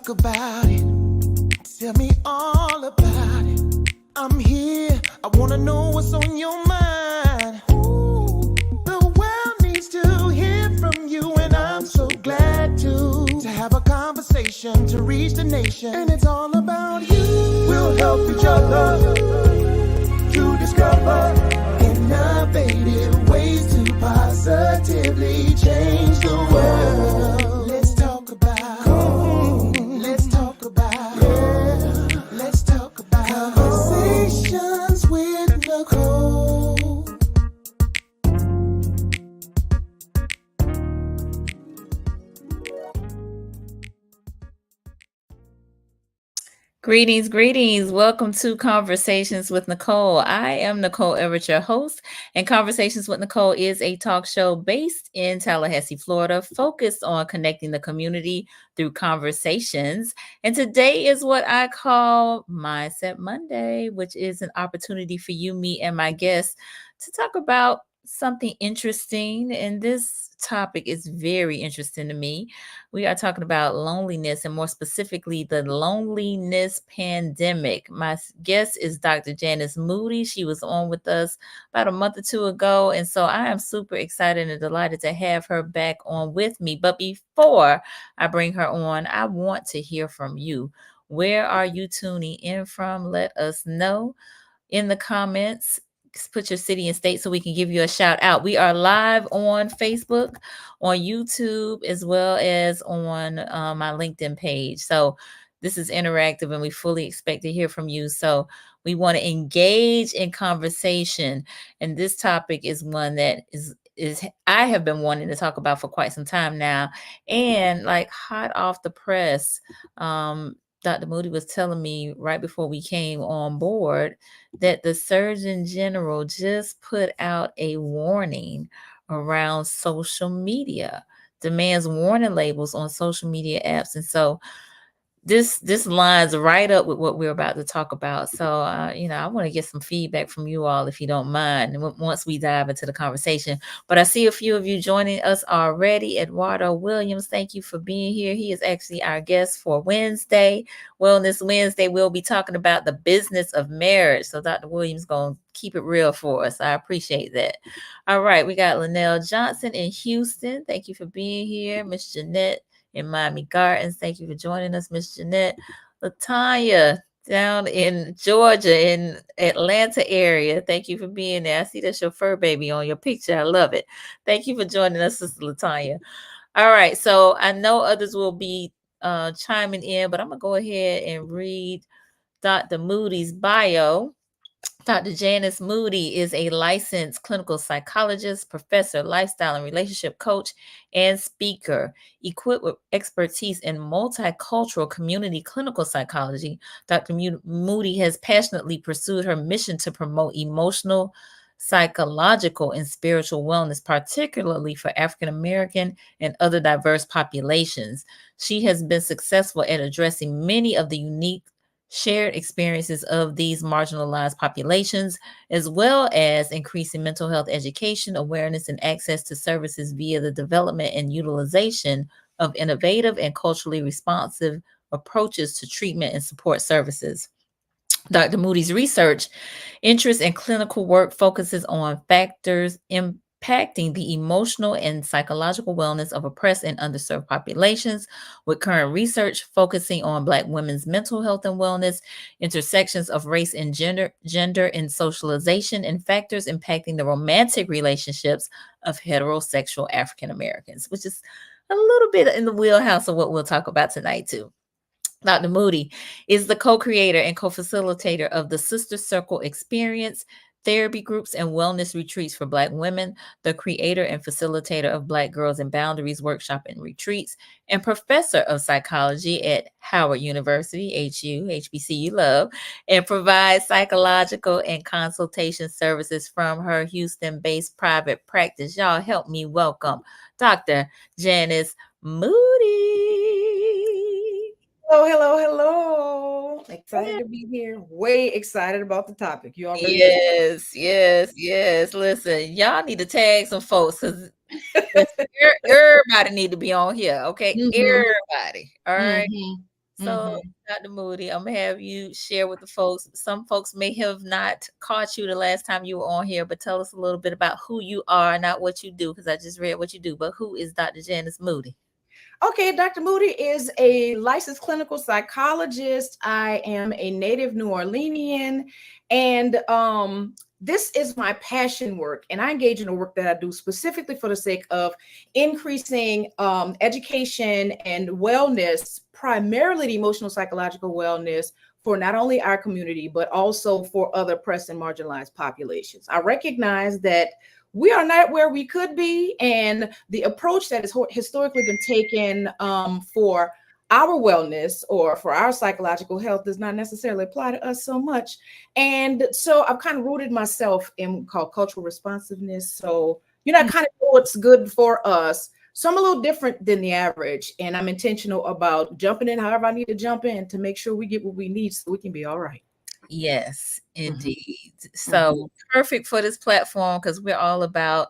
talk about it. Tell me all about it. I'm here. I wanna know what's on your mind. Ooh, the world needs to hear from you, and I'm so glad to have a conversation to reach the nation. And it's all about you. We'll help each other to discover innovative ways to positively change the world. Let's talk about. Let's talk about. Yeah. Let's talk about conversations with Nicole. Greetings. Welcome to Conversations with Nicole. I am Nicole Everett, your host, and Conversations with Nicole is a talk show based in Tallahassee, Florida, focused on connecting the community through conversations. And today is what I call Mindset Monday, which is an opportunity for you, me, and my guests to talk about something interesting. And this topic is very interesting to me. We are talking about loneliness, and more specifically, the loneliness pandemic. My guest is Dr. Jannis Moody. She was on with us about a month or two ago, and so I am super excited and delighted to have her back on with me. But before I bring her on, I want to hear from you. Where are you tuning in from? Let us know in the comments. Put your city and state so we can give you a shout out. We are live on Facebook, on YouTube, as well as on my LinkedIn page. So this is interactive, and we fully expect to hear from you. So we want to engage in conversation, and this topic is one that is I have been wanting to talk about for quite some time now, and like hot off the press. Dr. Moody was telling me right before we came on board that the Surgeon General just put out a warning around social media, demands warning labels on social media apps. And so this lines right up with what we're about to talk about. So, I want to get some feedback from you all, if you don't mind, once we dive into the conversation. But I see a few of you joining us already. Eduardo Williams, thank you for being here. He is actually our guest for Wednesday. Wellness Wednesday, we'll be talking about the business of marriage. So Dr. Williams going to keep it real for us. I appreciate that. All right, we got Linnell Johnson in Houston. Thank you for being here. Miss Jeanette in Miami Gardens, thank you for joining us, Miss Jeanette. Latanya down in Georgia, in Atlanta area, thank you for being there. I see that's your fur baby on your picture. I love it. Thank you for joining us, Sister Latanya. All right, so I know others will be chiming in, but I'm gonna go ahead and read Dr. Moody's bio. Dr. Jannis Moody is a licensed clinical psychologist, professor, lifestyle and relationship coach, and speaker. Equipped with expertise in multicultural community clinical psychology, Dr. Moody has passionately pursued her mission to promote emotional, psychological, and spiritual wellness, particularly for African American and other diverse populations. She has been successful at addressing many of the unique shared experiences of these marginalized populations, as well as increasing mental health education, awareness, and access to services via the development and utilization of innovative and culturally responsive approaches to treatment and support services. Dr. Moody's research interest in clinical work focuses on factors impacting the emotional and psychological wellness of oppressed and underserved populations, with current research focusing on Black women's mental health and wellness, intersections of race and gender and socialization, and factors impacting the romantic relationships of heterosexual African Americans, which is a little bit in the wheelhouse of what we'll talk about tonight, too. Dr. Moody is the co-creator and co-facilitator of the Sister Circle Experience, therapy groups, and wellness retreats for Black women, the creator and facilitator of Black Girls and Boundaries workshop and retreats, and professor of psychology at Howard University, HBCU love, and provides psychological and consultation services from her Houston-based private practice. Y'all help me welcome Dr. Jannis Moody. Hello. Excited to be here. Way excited about the topic. You already Yes. Listen, y'all need to tag some folks because everybody need to be on here. Okay, everybody. All right. So, Dr. Moody, I'm gonna have you share with the folks. Some folks may have not caught you the last time you were on here, but tell us a little bit about who you are, not what you do, because I just read what you do, but who is Dr. Jannis Moody? Okay, Dr. Moody is a licensed clinical psychologist. I am a native New Orleanian, and this is my passion work. And I engage in the work that I do specifically for the sake of increasing education and wellness, primarily the emotional psychological wellness for not only our community, but also for other oppressed and marginalized populations. I recognize that we are not where we could be, and the approach that has historically been taken for our wellness or for our psychological health does not necessarily apply to us so much. And so I've kind of rooted myself in called cultural responsiveness. So, I kind of know what's good for us. So I'm a little different than the average, and I'm intentional about jumping in however I need to jump in to make sure we get what we need so we can be all right. Yes, indeed. So perfect for this platform because we're all about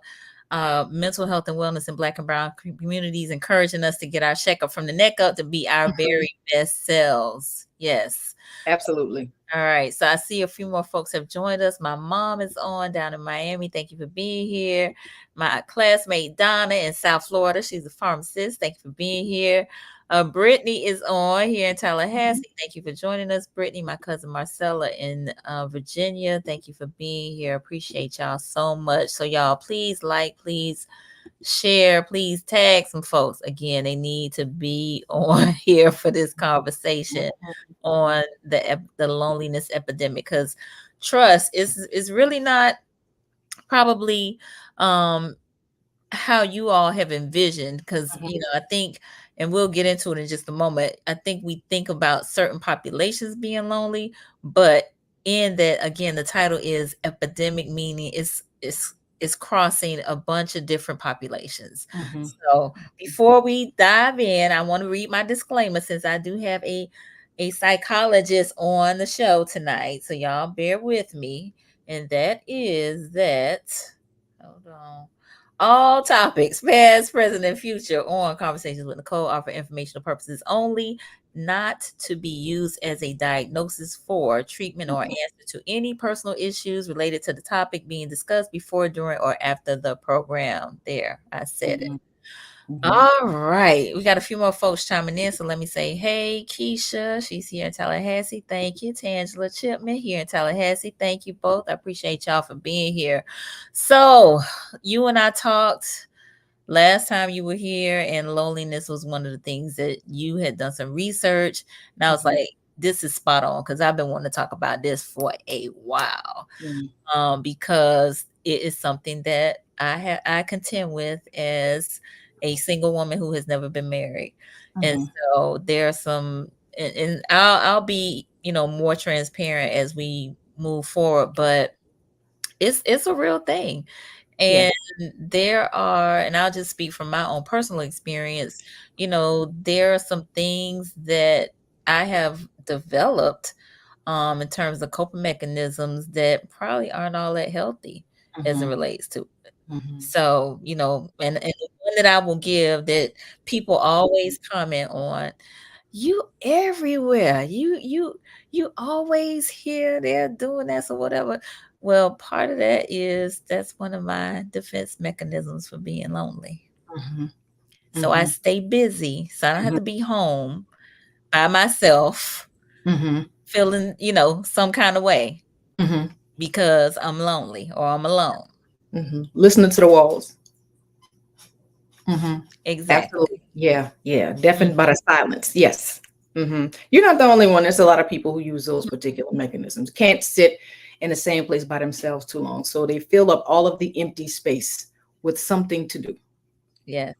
mental health and wellness in Black and Brown communities, encouraging us to get our checkup from the neck up to be our very best selves. Yes. Absolutely. All right. So I see a few more folks have joined us. My mom is on down in Miami. Thank you for being here. My classmate Donna in South Florida. She's a pharmacist. Thank you for being here. Brittany is on here in Tallahassee. Thank you for joining us, Brittany. My cousin Marcella in Virginia. Thank you for being here. Appreciate y'all so much. So y'all, please like, please share, please tag some folks. Again, they need to be on here for this conversation on the loneliness epidemic, because trust is really not probably how you all have envisioned, because I think, and we'll get into it in just a moment, I think we think about certain populations being lonely, but in that, again, the title is epidemic, meaning it's crossing a bunch of different populations. So before we dive in, I want to read my disclaimer, since I do have a psychologist on the show tonight, so y'all bear with me. And that is that, hold on, all topics, past, present, and future, on Conversations with Nicole are for informational purposes only, not to be used as a diagnosis for treatment or answer to any personal issues related to the topic being discussed before, during, or after the program. There, I said it. All right. We got a few more folks chiming in. So let me say, hey, Keisha. She's here in Tallahassee. Thank you. Tangela Chipman here in Tallahassee. Thank you both. I appreciate y'all for being here. So you and I talked last time you were here, and loneliness was one of the things that you had done some research. And I was like, this is spot on, because I've been wanting to talk about this for a while. Because it is something that I contend with as a single woman who has never been married. And so there are some, and I'll be, more transparent as we move forward, but it's a real thing. And there are, and I'll just speak from my own personal experience, there are some things that I have developed in terms of coping mechanisms that probably aren't all that healthy as it relates to it. So, and the one that I will give that people always comment on, you everywhere. You always hear they're doing this or whatever. Well, part of that is that's one of my defense mechanisms for being lonely. So I stay busy, so I don't have to be home by myself, feeling, some kind of way because I'm lonely or I'm alone. Listening to the walls. Exactly. Absolutely. Yeah. Deafened by the silence. Yes. You're not the only one. There's a lot of people who use those particular mechanisms. Can't sit in the same place by themselves too long. So they fill up all of the empty space with something to do. Yes.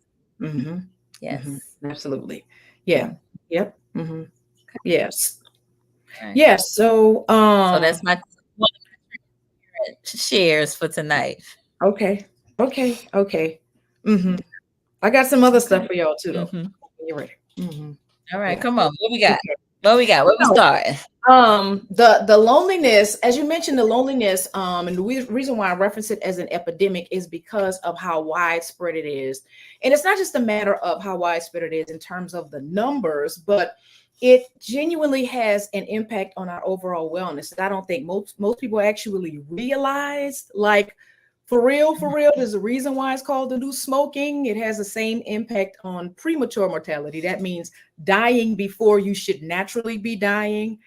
Yes. Absolutely. Yeah. Yep. Yes. Right. Yes. So that's my one of my shares for tonight. Okay. I got some other stuff for y'all too, though. You're ready. All right, come on. What we got? What we got? Where we starting? The loneliness, as you mentioned, the loneliness, and the reason why I reference it as an epidemic is because of how widespread it is. And it's not just a matter of how widespread it is in terms of the numbers, but it genuinely has an impact on our overall wellness. I don't think most people actually realize, like, for real, there's a reason why it's called the new smoking. It has the same impact on premature mortality. That means dying before you should naturally be dying.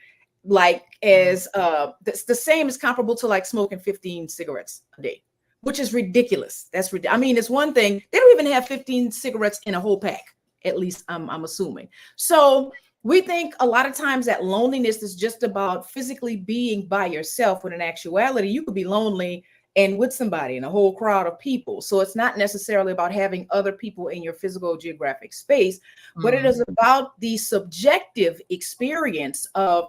Like, as the same is comparable to like smoking 15 cigarettes a day, which is ridiculous. I mean, it's one thing, they don't even have 15 cigarettes in a whole pack, at least I'm assuming. So we think a lot of times that loneliness is just about physically being by yourself, when in actuality you could be lonely and with somebody in a whole crowd of people. So it's not necessarily about having other people in your physical geographic space, but it is about the subjective experience of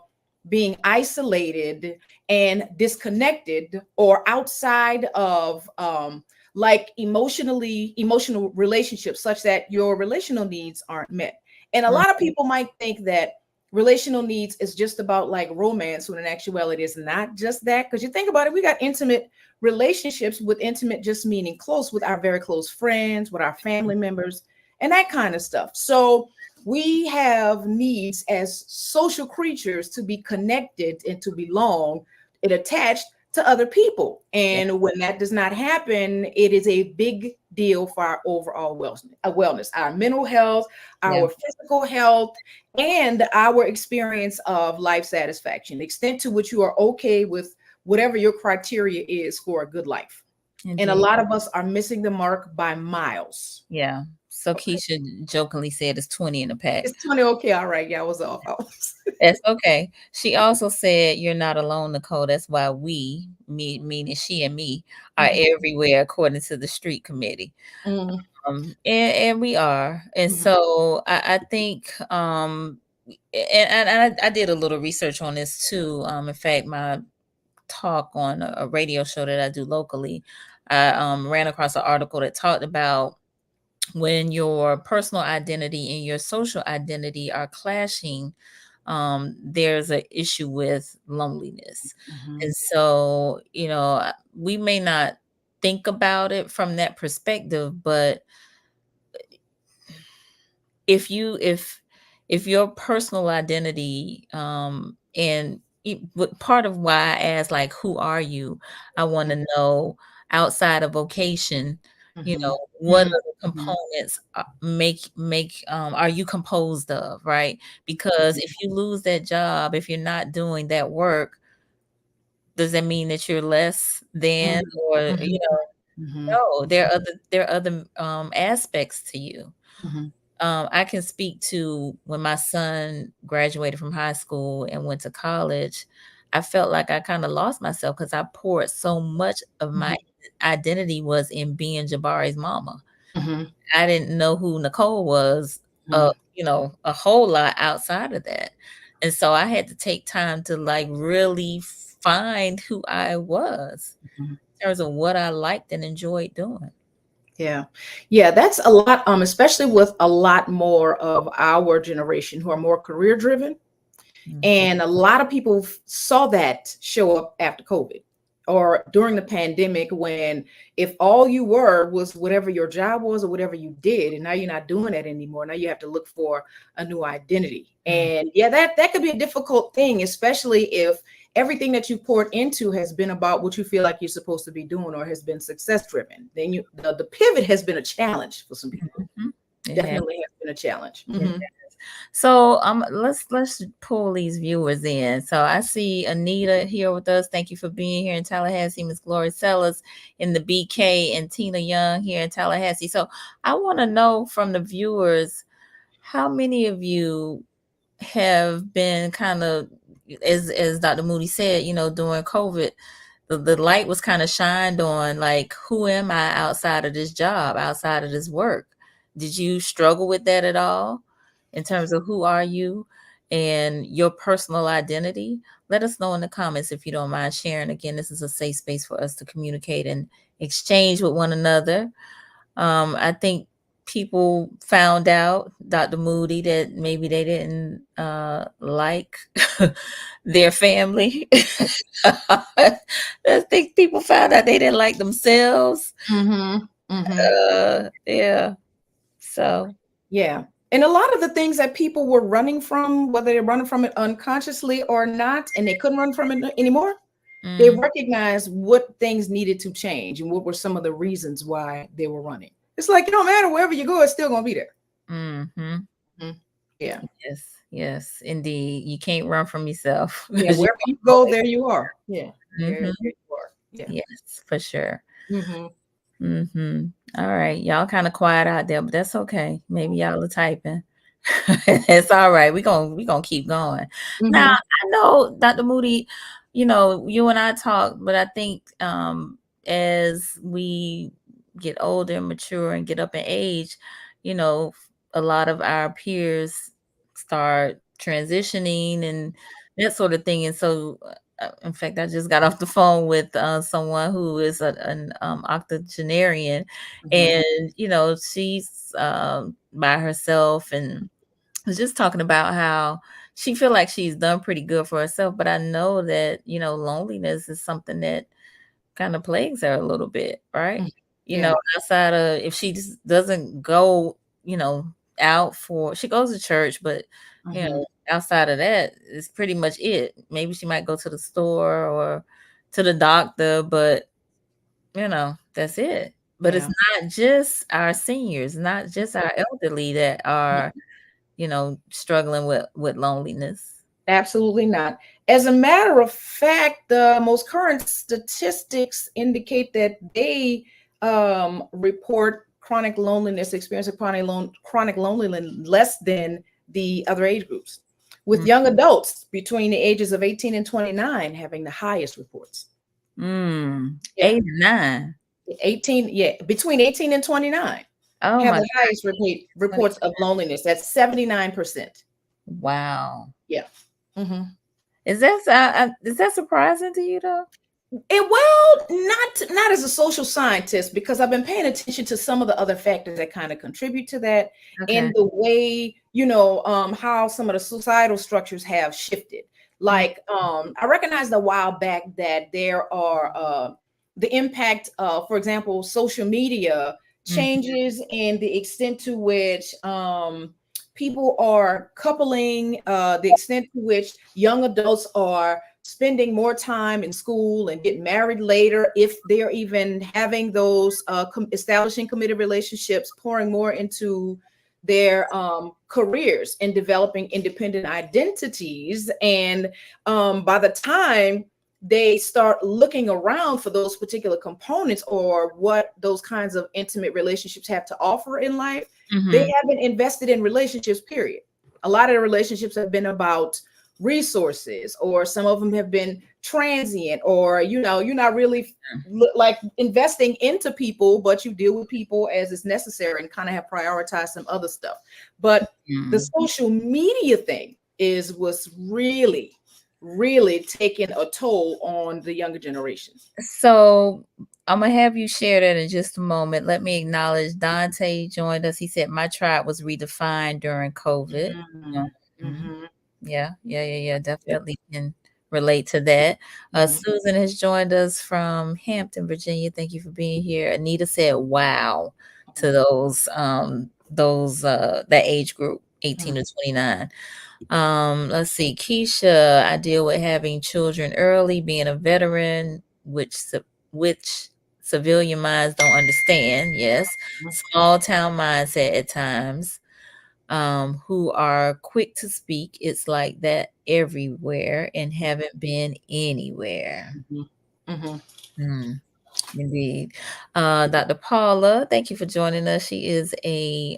being isolated and disconnected, or outside of like emotional relationships, such that your relational needs aren't met. And a lot of people might think that relational needs is just about like romance, when in actuality it's not just that. Because you think about it, we got intimate relationships, with intimate just meaning close, with our very close friends, with our family members, and that kind of stuff. So we have needs as social creatures to be connected and to belong and attached to other people. And when that does not happen, it is a big deal for our overall wellness, our mental health, our physical health, and our experience of life satisfaction, the extent to which you are okay with whatever your criteria is for a good life. Indeed. And a lot of us are missing the mark by miles. Yeah. So Keisha jokingly said it's 20 in the pack. It's 20. Okay. All right. Yeah, I was off. That's okay. She also said you're not alone, Nicole. That's why we, me, meaning she and me, are everywhere according to the street committee. And we are. And so I think and I did a little research on this too. In fact, my talk on a radio show that I do locally, I ran across an article that talked about when your personal identity and your social identity are clashing, there's an issue with loneliness. And so, we may not think about it from that perspective, but if your personal identity, and part of why I asked, like, who are you? I want to know, outside of vocation, what are the components are you composed of, right? Because if you lose that job, if you're not doing that work, does that mean that you're less than, or no, there are other aspects to you. I can speak to when my son graduated from high school and went to college. I felt like I kind of lost myself because I poured so much of my identity was in being Jabari's mama. I didn't know who Nicole was, a whole lot outside of that. And so I had to take time to like really find who I was in terms of what I liked and enjoyed doing. Yeah. Yeah, that's a lot, especially with a lot more of our generation who are more career driven. And a lot of people saw that show up after COVID or during the pandemic, when if all you were was whatever your job was or whatever you did, and now you're not doing that anymore. Now you have to look for a new identity. And yeah, that could be a difficult thing, especially if everything that you poured into has been about what you feel like you're supposed to be doing, or has been success driven. Then the pivot has been a challenge for some people. Definitely has been a challenge. So let's pull these viewers in. So I see Anita here with us. Thank you for being here in Tallahassee. Miss Gloria Sellers in the BK, and Tina Young here in Tallahassee. So I want to know from the viewers, how many of you have been kind of, as Dr. Moody said, during COVID, the light was kind of shined on, like, who am I outside of this job, outside of this work? Did you struggle with that at all in terms of who are you and your personal identity? Let us know in the comments if you don't mind sharing. Again, this is a safe space for us to communicate and exchange with one another. I think people found out, Dr. Moody, that maybe they didn't like their family. I think people found out they didn't like themselves. Yeah. So yeah. And a lot of the things that people were running from, whether they're running from it unconsciously or not, and they couldn't run from it anymore, they recognized what things needed to change and what were some of the reasons why they were running. It's like, it don't matter wherever you go, it's still going to be there. Yeah. Yes, indeed. You can't run from yourself. Yeah, wherever you go, there you are. Yeah. There you are. Yeah. Yes, for sure. All right. Y'all kind of quiet out there, but that's okay. Maybe y'all are typing. It's all right. We're gonna keep going. Now, I know, Dr. Moody, you know, you and I talk, but I think as we get older and mature and get up in age, you know, a lot of our peers start transitioning and that sort of thing. And so, in fact, I just got off the phone with someone who is an octogenarian, and you know, she's by herself and was just talking about how she feel like she's done pretty good for herself. But I know that, you know, loneliness is something that kind of plagues her a little bit, right? You know, outside of, if she just doesn't go, you know, out for, she goes to church, but you know, outside of that is pretty much it. Maybe she might go to the store or to the doctor, but you know, that's it. But it's not just our seniors, not just our elderly that are, you know, struggling with loneliness. Absolutely not. As a matter of fact, the most current statistics indicate that they report chronic loneliness, experience of chronic loneliness less than the other age groups, with young adults between the ages of 18 and 29 having the highest reports. 8 and 9. 18, yeah, between 18 and 29 have the highest reports of loneliness. That's 79%. Wow. Yeah. Is that surprising to you though? Well, not as a social scientist, because I've been paying attention to some of the other factors that kind of contribute to that, and the way, you know, how some of the societal structures have shifted. Like, I recognized a while back that there are the impact of, for example, social media changes in the extent to which people are coupling, the extent to which young adults are spending more time in school and getting married later, if they're even having those establishing committed relationships, pouring more into their careers and developing independent identities. And by the time they start looking around for those particular components or what those kinds of intimate relationships have to offer in life, they haven't invested in relationships, period. A lot of the relationships have been about resources, or some of them have been transient, or, you know, you're not really like investing into people, but you deal with people as is necessary and kind of have prioritized some other stuff. But the social media thing is what's really taking a toll on the younger generation. So I'm gonna have you share that in just a moment. Let me acknowledge Dante joined us. He said my tribe was redefined during COVID. Yeah. Definitely can relate to that. Susan has joined us from Hampton, Virginia. Thank you for being here. Anita said, "Wow," to that age group, 18 to 29. Let's see. Keisha, I deal with having children early, being a veteran, which civilian minds don't understand. Yes, small town mindset at times. Who are quick to speak. It's like that everywhere and haven't been anywhere. Indeed. Dr. Paula, thank you for joining us. She is a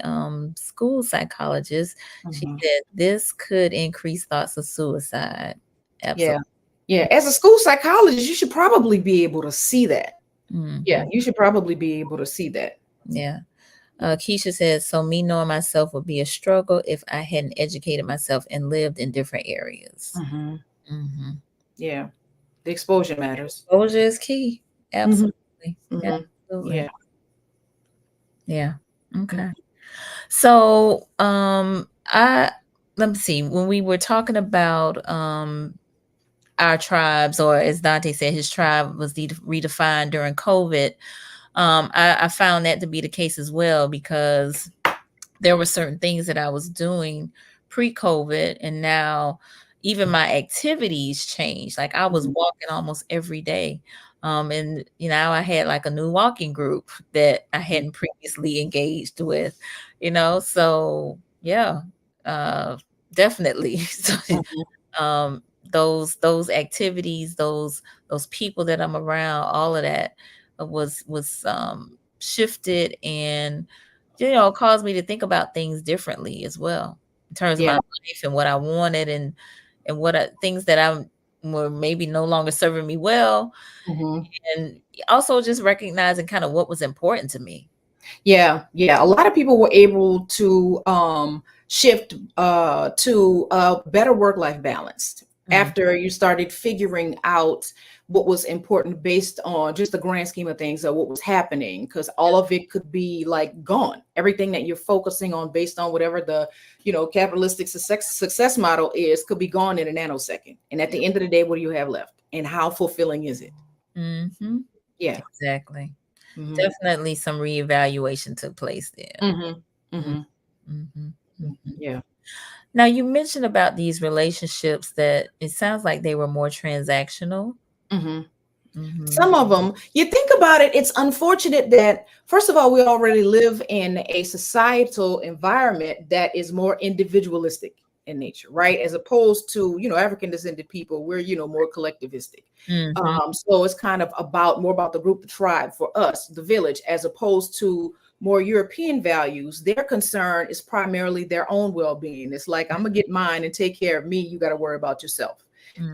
school psychologist. She said this could increase thoughts of suicide. Absolutely. Yeah. As a school psychologist, you should probably be able to see that. Yeah, you should probably be able to see that. Yeah. Keisha says, so me knowing myself would be a struggle if I hadn't educated myself and lived in different areas. Yeah. The exposure matters. Exposure is key. Absolutely. Absolutely. Yeah. Okay. So let me see. When we were talking about our tribes, or as Dante said, his tribe was redefined during COVID. I found that to be the case as well, because there were certain things that I was doing pre-COVID, and now even my activities changed. Like I was Mhm. walking almost every day. And now I had like a new walking group that I hadn't previously engaged with, so yeah, uh, definitely. So, Mhm. those activities, those people that I'm around, all of that was shifted, and caused me to think about things differently as well, in terms of my Yeah. life and what I wanted, and things that I were maybe no longer serving me well, Mhm. and also just recognizing kind of what was important to me. Yeah, yeah. A lot of people were able to shift to a better work-life balance Mm, after you started figuring out what was important based on just the grand scheme of things of what was happening, because all of it could be like gone. Everything that you're focusing on based on whatever the capitalistic success model is could be gone in a nanosecond. And at yeah. the end of the day, what do you have left? And how fulfilling is it? Hmm. Yeah. Exactly. Mm-hmm. Definitely some reevaluation took place there. Mm-hmm. Mm, Mm-hmm. mhm, mhm. Yeah. Now, you mentioned about these relationships that it sounds like they were more transactional. Mm-hmm. Mhm. Some of them, you think about it, it's unfortunate that, first of all, we already live in a societal environment that is more individualistic in nature, right? As opposed to, African descended people, we're, more collectivistic. Mhm. So it's kind of more about the group, the tribe for us, the village, as opposed to more European values. Their concern is primarily their own well being. It's like, I'm going to get mine and take care of me. You got to worry about yourself.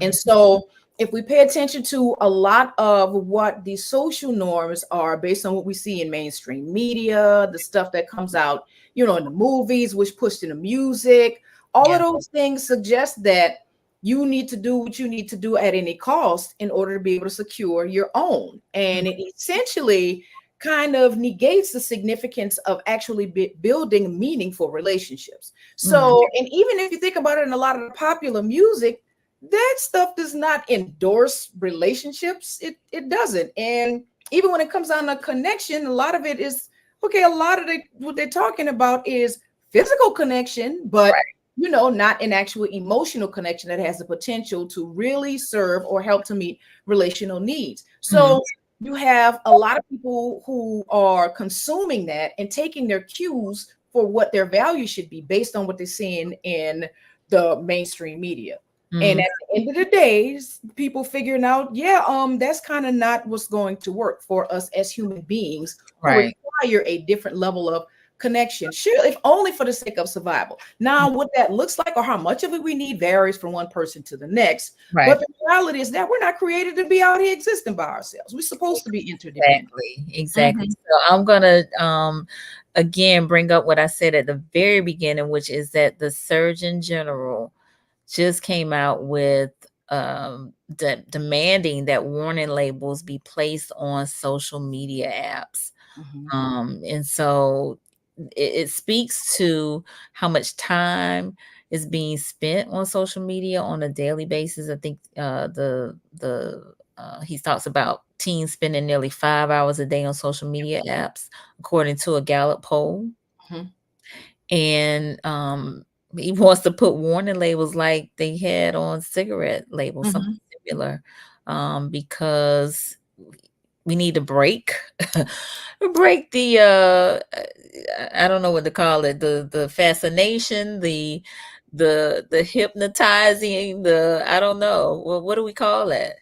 And Mhm. so, if we pay attention to a lot of what the social norms are based on what we see in mainstream media, the stuff that comes out, in the movies, which pushed in the music, all of Yeah. those things suggest that you need to do what you need to do at any cost in order to be able to secure your own. Mm, And it essentially kind of negates the significance of actually building meaningful relationships. mhm. So, and even if you think about it in a lot of the popular music, that stuff does not endorse relationships. It doesn't. And even when it comes down to connection, a lot of it is okay. A lot of what they're talking about is physical connection, but Right. not an actual emotional connection that has the potential to really serve or help to meet relational needs. Mhm. So you have a lot of people who are consuming that and taking their cues for what their value should be based on what they're seeing in the mainstream media. And Mm, at the end of the day, people figuring out, yeah, that's kind of not what's going to work for us as human beings who right. require a different level of connection. Sure, if only for the sake of survival. Now, what that looks like or how much of it we need varies from one person to the next. Right. But the reality is that we're not created to be out here existing by ourselves. We're supposed to be interdependent. Exactly. Exactly. Mhm, So I'm gonna again bring up what I said at the very beginning, which is that the Surgeon General just came out with demanding that warning labels be placed on social media apps. mhm, And so it speaks to how much time is being spent on social media on a daily basis. I think he talks about teens spending nearly 5 hours a day on social media apps, according to a Gallup poll. mhm, And he wants to put warning labels like they had on cigarette labels, something mhm, similar, because we need to break the I don't know what to call it, the fascination, the hypnotizing, the I don't know. Well, what do we call it?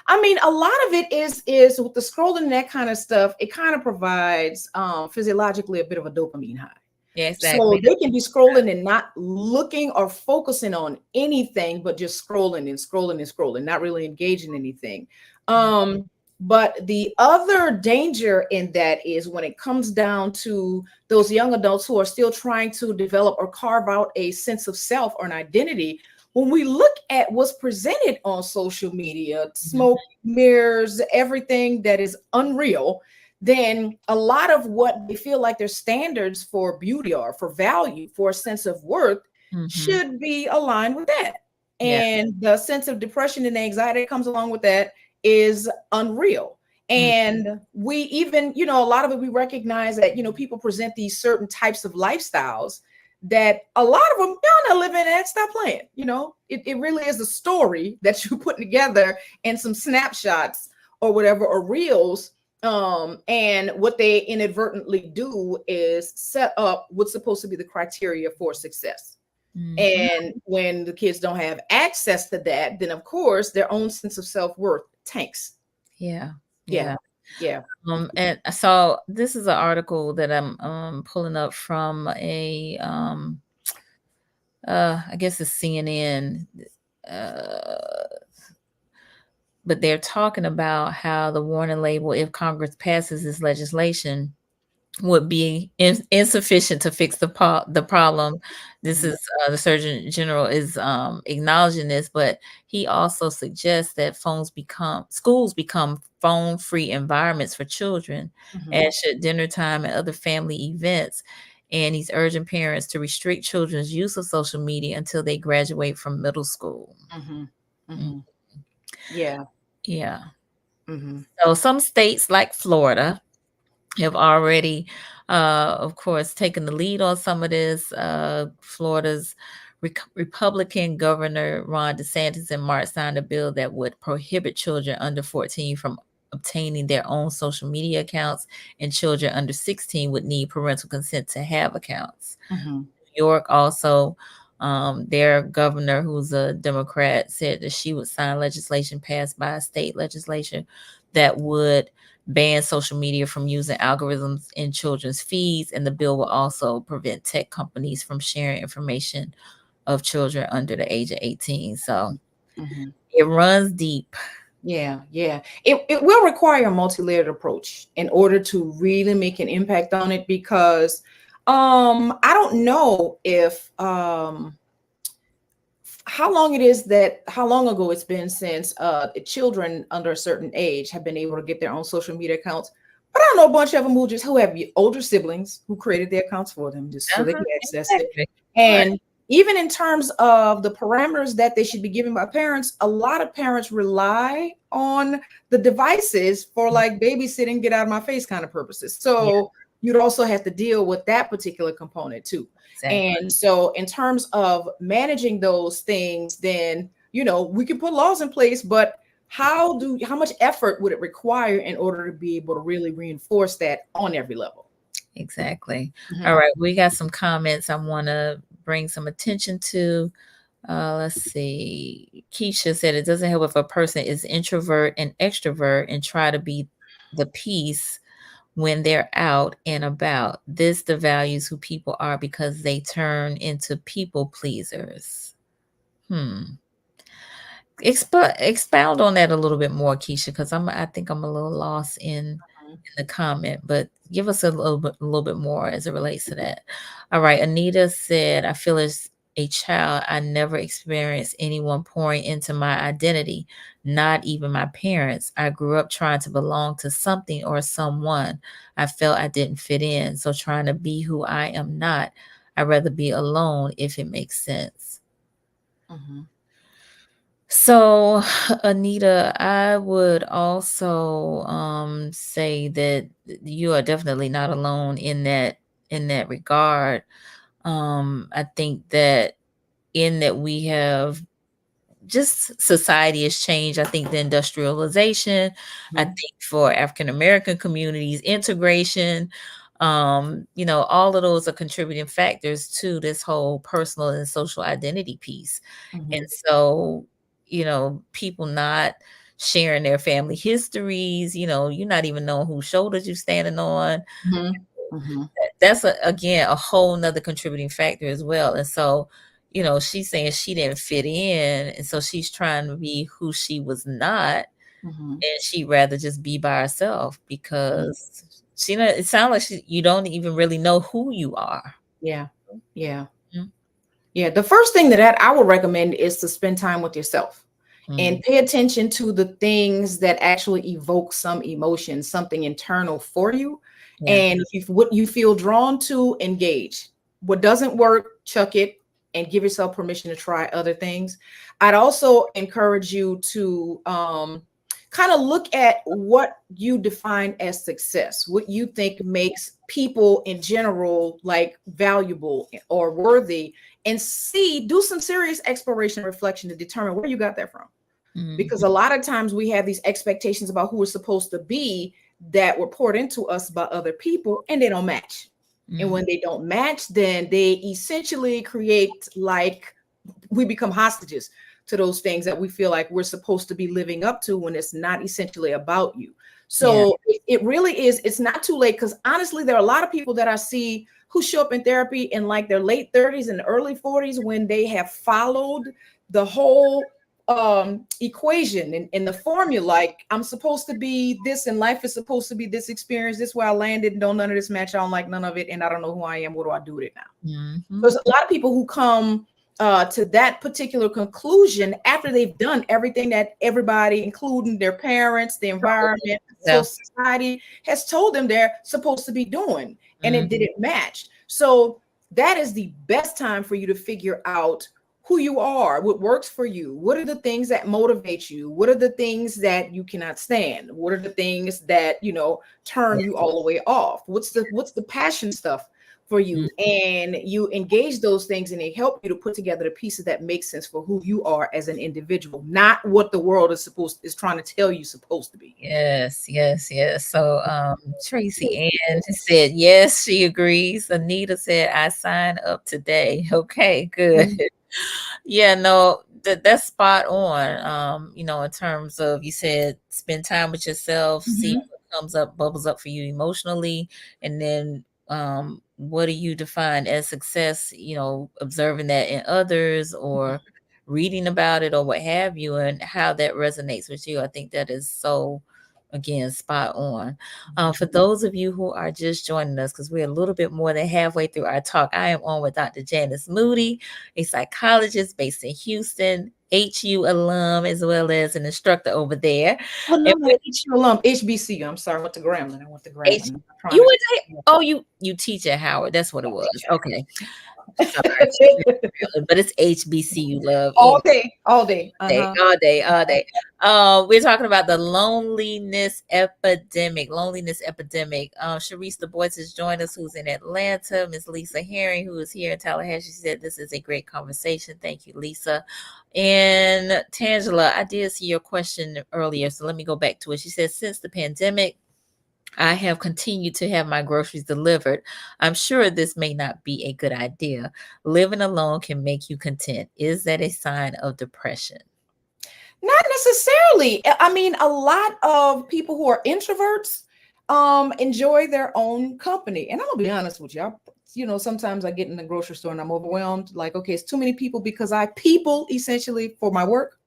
I mean, a lot of it is with the scrolling and that kind of stuff. It kind of provides physiologically a bit of a dopamine high. Yeah, So exactly. they can be scrolling and not looking or focusing on anything, but just scrolling and scrolling and scrolling, not really engaging in anything. But the other danger in that is when it comes down to those young adults who are still trying to develop or carve out a sense of self or an identity. When we look at what's presented on social media, Mhm. smoke, mirrors, everything that is unreal, then a lot of what they feel like their standards for beauty are, for value, for a sense of worth, Mhm. should be aligned with that. Yeah. And the sense of depression and anxiety that comes along with that is unreal. And we even, you know, a lot of it, we recognize that, you know, people present these certain types of lifestyles that a lot of them, y'all not living at, stop playing. You know, it really is a story that you put together and some snapshots or whatever, or reels. And what they inadvertently do is set up what's supposed to be the criteria for success. And when the kids don't have access to that, then of course their own sense of self-worth tanks. Yeah. Yeah. Yeah. And so this is an article that I'm pulling up from a I guess it's CNN, but they're talking about how the warning label, if Congress passes this legislation, would be insufficient to fix the problem. This is the Surgeon General is acknowledging this, but he also suggests that schools become phone-free environments for children, as should dinner time and other family events. And he's urging parents to restrict children's use of social media until they graduate from middle school. Yeah. Yeah. So some states like Florida have already, of course, taken the lead on some of this. Florida's Republican Governor Ron DeSantis in March signed a bill that would prohibit children under 14 from obtaining their own social media accounts, and children under 16 would need parental consent to have accounts. New York also, their governor, who's a Democrat, said that she would sign legislation passed by a state legislature that would ban social media from using algorithms in children's feeds, and the bill will also prevent tech companies from sharing information of children under the age of 18. So it runs deep. Yeah. It will require a multi-layered approach in order to really make an impact on it, because I don't know if how long ago it's been since children under a certain age have been able to get their own social media accounts. But I know a bunch of them who have older siblings who created their accounts for them just so they can access it. And even in terms of the parameters that they should be given by parents, a lot of parents rely on the devices for like babysitting, get out of my face kind of purposes. So you'd also have to deal with that particular component too. And so in terms of managing those things, then, you know, we can put laws in place, but how much effort would it require in order to be able to really reinforce that on every level? Exactly. All right. We got some comments I want to bring some attention to. Let's see. Keisha said it doesn't help if a person is introvert and extrovert and try to be the peace when they're out and about. This devalues who people are because they turn into people pleasers. Expound on that a little bit more, Keisha, because I think I'm a little lost in the comment, but give us a little bit more as it relates to that. All right. Anita said, I feel as a child, I never experienced anyone pouring into my identity, not even my parents. I grew up trying to belong to something or someone. I felt I didn't fit in. So trying to be who I am not, I'd rather be alone, if it makes sense. So, Anita, I would also say that you are definitely not alone in that regard. I think that in that we have just society has changed. I think the industrialization, I think for African American communities, integration, you know, all of those are contributing factors to this whole personal and social identity piece. And so, you know, people not sharing their family histories, you know, you're not even knowing whose shoulders you're standing on. That's again a whole nother contributing factor as well. And so, you know, she's saying she didn't fit in, and so she's trying to be who she was not, and she'd rather just be by herself because it sounds like you don't even really know who you are. Yeah. The first thing that I would recommend is to spend time with yourself and pay attention to the things that actually evoke some emotion, something internal for you. And if what you feel drawn to, engage. What doesn't work, chuck it and give yourself permission to try other things. I'd also encourage you to, kind of look at what you define as success, what you think makes people in general like valuable or worthy, and do some serious exploration and reflection to determine where you got that from. Because a lot of times we have these expectations about who we're supposed to be that were poured into us by other people, and they don't match. And when they don't match, then they essentially create like we become hostages to those things that we feel like we're supposed to be living up to when it's not essentially about you. So it really is, it's not too late, because honestly, there are a lot of people that I see who show up in therapy in like their late 30s and early 40s when they have followed the whole equation and the formula, like I'm supposed to be this and life is supposed to be this experience, this is where I landed, and don't none of this match, I don't like none of it, and I don't know who I am, what do I do with it now? There's a lot of people who come to that particular conclusion after they've done everything that everybody, including their parents, the environment, society, has told them they're supposed to be doing, and it didn't match. So that is the best time for you to figure out who you are, what works for you, what are the things that motivate you, what are the things that you cannot stand, what are the things that, you know, turn you all the way off, what's the passion stuff for you, and you engage those things, and they help you to put together the pieces that make sense for who you are as an individual, not what the world is trying to tell you supposed to be. Yes. So Tracy Ann said yes, she agrees. Anita said I sign up today. Okay, good. Yeah, no, that's spot on. You know, in terms of, you said spend time with yourself, see what comes up, bubbles up for you emotionally, and then what do you define as success, you know, observing that in others or reading about it or what have you, and how that resonates with you. I think that is so, again, spot on. For those of you who are just joining us, because we're a little bit more than halfway through our talk, I am on with Dr. Jannis Moody, a psychologist based in Houston, HU alum, as well as an instructor over there. Oh, no, And no, HU alum, HBCU. I'm sorry, I went to Grambling. H- you would say, oh, you teach at Howard. That's what it was. Okay. Sorry. But it's HBCU, love. all day, all day. All day. We're talking about the loneliness epidemic. Sharice Du Bois has joined us, who's in Atlanta. Miss Lisa Herring, who is here in Tallahassee, said this is a great conversation. Thank you, Lisa. And Tangela, I did see your question earlier, so let me go back to it. She says, since the pandemic, I have continued to have my groceries delivered. I'm sure this may not be a good idea. Living alone can make you content. Is that a sign of depression? Not necessarily. I mean, a lot of people who are introverts enjoy their own company. And I'm gonna be honest with you. You know, sometimes I get in the grocery store and I'm overwhelmed. Like, okay, it's too many people because I people essentially for my work.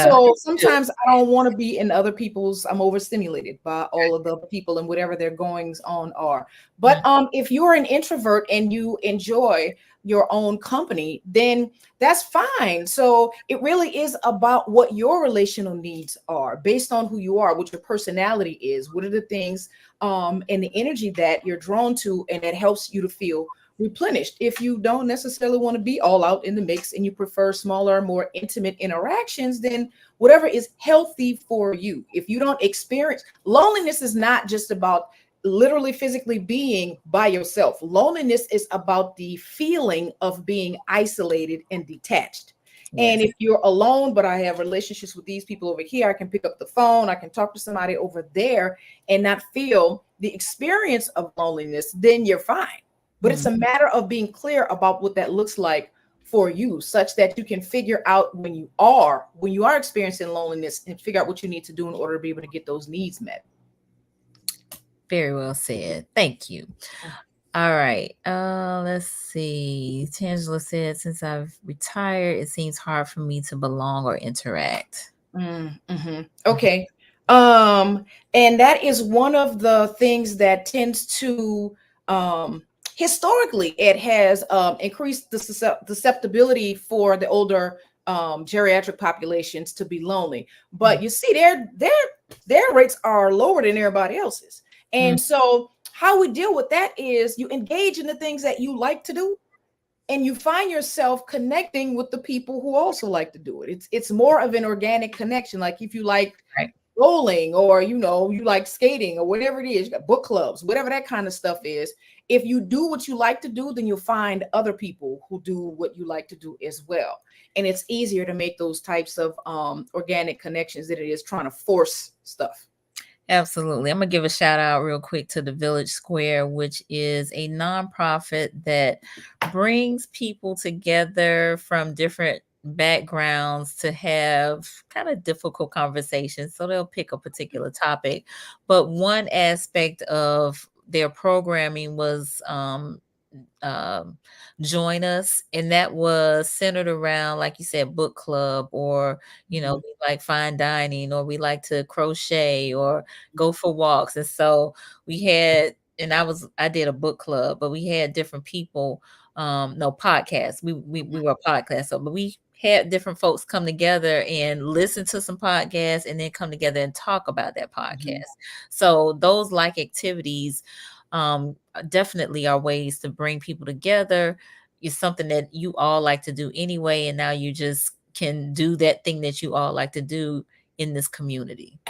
So sometimes I don't want to be in other people's, I'm overstimulated by all of the people and whatever their goings on are. But if you're an introvert and you enjoy your own company, then that's fine. So it really is about what your relational needs are based on who you are, what your personality is, what are the things and the energy that you're drawn to, and that helps you to feel replenished. If you don't necessarily want to be all out in the mix and you prefer smaller, more intimate interactions, then whatever is healthy for you. If you don't experience loneliness, is not just about literally physically being by yourself. Loneliness is about the feeling of being isolated and detached. And if you're alone, but I have relationships with these people over here, I can pick up the phone, I can talk to somebody over there and not feel the experience of loneliness, then you're fine. But it's a matter of being clear about what that looks like for you, such that you can figure out when you are experiencing loneliness, and figure out what you need to do in order to be able to get those needs met. Very well said. Thank you. All right. Let's see. Tangela said, since I've retired, it seems hard for me to belong or interact. Okay. And that is one of the things that tends to historically, it has increased the susceptibility for the older geriatric populations to be lonely. But you see, their rates are lower than everybody else's. And so how we deal with that is you engage in the things that you like to do, and you find yourself connecting with the people who also like to do it. It's more of an organic connection. Like if you like bowling, or you like skating, or whatever it is, you got book clubs, whatever that kind of stuff is. If you do what you like to do, then you'll find other people who do what you like to do as well. And it's easier to make those types of organic connections than it is trying to force stuff. Absolutely. I'm going to give a shout out real quick to the Village Square, which is a nonprofit that brings people together from different backgrounds to have kind of difficult conversations. So they'll pick a particular topic. But one aspect of their programming was um, join us, and that was centered around, like you said, book club, or we like fine dining, or we like to crochet or go for walks. And so we had, and I did a book club, but we had different people, no podcasts, we were a podcast, so but we had different folks come together and listen to some podcasts and then come together and talk about that podcast. So those like activities definitely are ways to bring people together. It's something that you all like to do anyway, and now you just can do that thing that you all like to do in this community.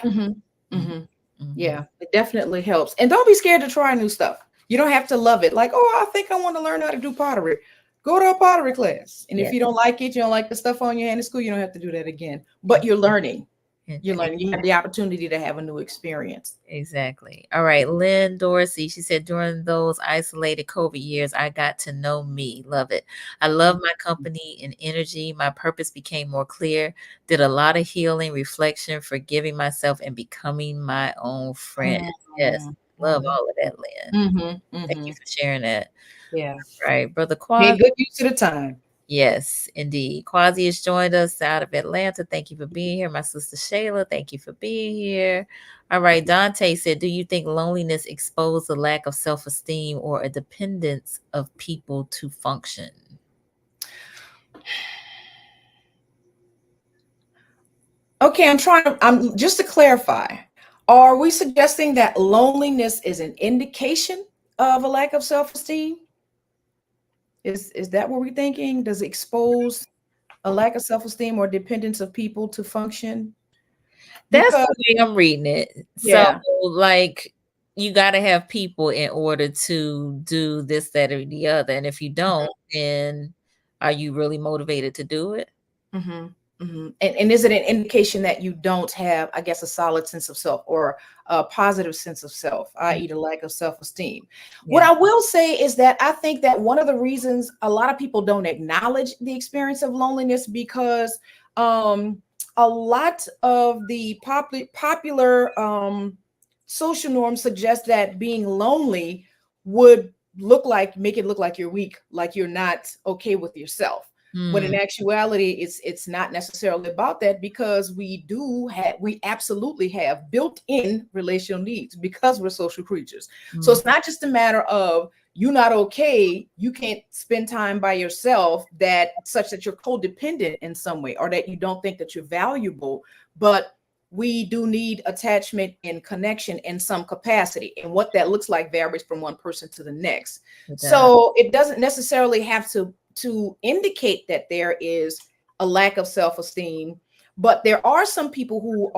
Yeah, it definitely helps. And don't be scared to try new stuff. You don't have to love it. Like, oh, I think I want to learn how to do pottery. Go to a pottery class. And if you don't like it, you don't like the stuff on your hand in school, you don't have to do that again. But you're learning. You're learning. You have the opportunity to have a new experience. Exactly. All right. Lynn Dorsey, she said, during those isolated COVID years, I got to know me. Love it. I love my company and energy. My purpose became more clear. Did a lot of healing, reflection, forgiving myself, and becoming my own friend. Yes. Love all of that, Lynn. Thank you for sharing that. Yeah. Right. Brother Made Quasi. good use of the time. Yes, indeed. Quasi has joined us out of Atlanta. Thank you for being here. My sister Shayla, thank you for being here. All right. Dante said, do you think loneliness exposed a lack of self-esteem or a dependence of people to function? Okay, I'm just to clarify, are we suggesting that loneliness is an indication of a lack of self-esteem? Is that what we're thinking? Does it expose a lack of self-esteem or dependence of people to function? That's the way I'm reading it. Yeah. So, like, you got to have people in order to do this, that, or the other. And if you don't, then are you really motivated to do it? And is it an indication that you don't have, I guess, a solid sense of self or a positive sense of self, i.e. the lack of self-esteem? What I will say is that I think that one of the reasons a lot of people don't acknowledge the experience of loneliness, because a lot of the popular social norms suggest that being lonely would make it look like you're weak, like you're not okay with yourself. When in actuality, it's not necessarily about that, because we absolutely have built-in relational needs because we're social creatures. So it's not just a matter of you're not okay, you can't spend time by yourself, such that you're codependent in some way, or that you don't think that you're valuable, but we do need attachment and connection in some capacity. And what that looks like varies from one person to the next. So it doesn't necessarily have to indicate that there is a lack of self-esteem, but there are some people who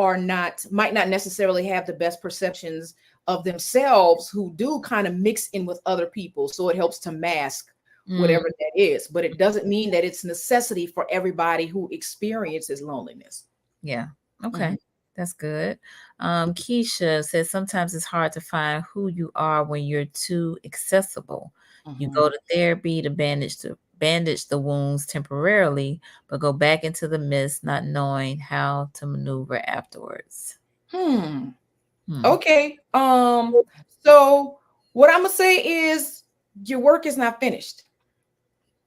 might not necessarily have the best perceptions of themselves, who do kind of mix in with other people. So it helps to mask whatever that is, but it doesn't mean that it's necessity for everybody who experiences loneliness. Yeah. Okay. That's good. Keisha says sometimes it's hard to find who you are when you're too accessible. You go to therapy to bandage the wounds temporarily, but go back into the mist, not knowing how to maneuver afterwards. Okay. So what I'm gonna say is your work is not finished.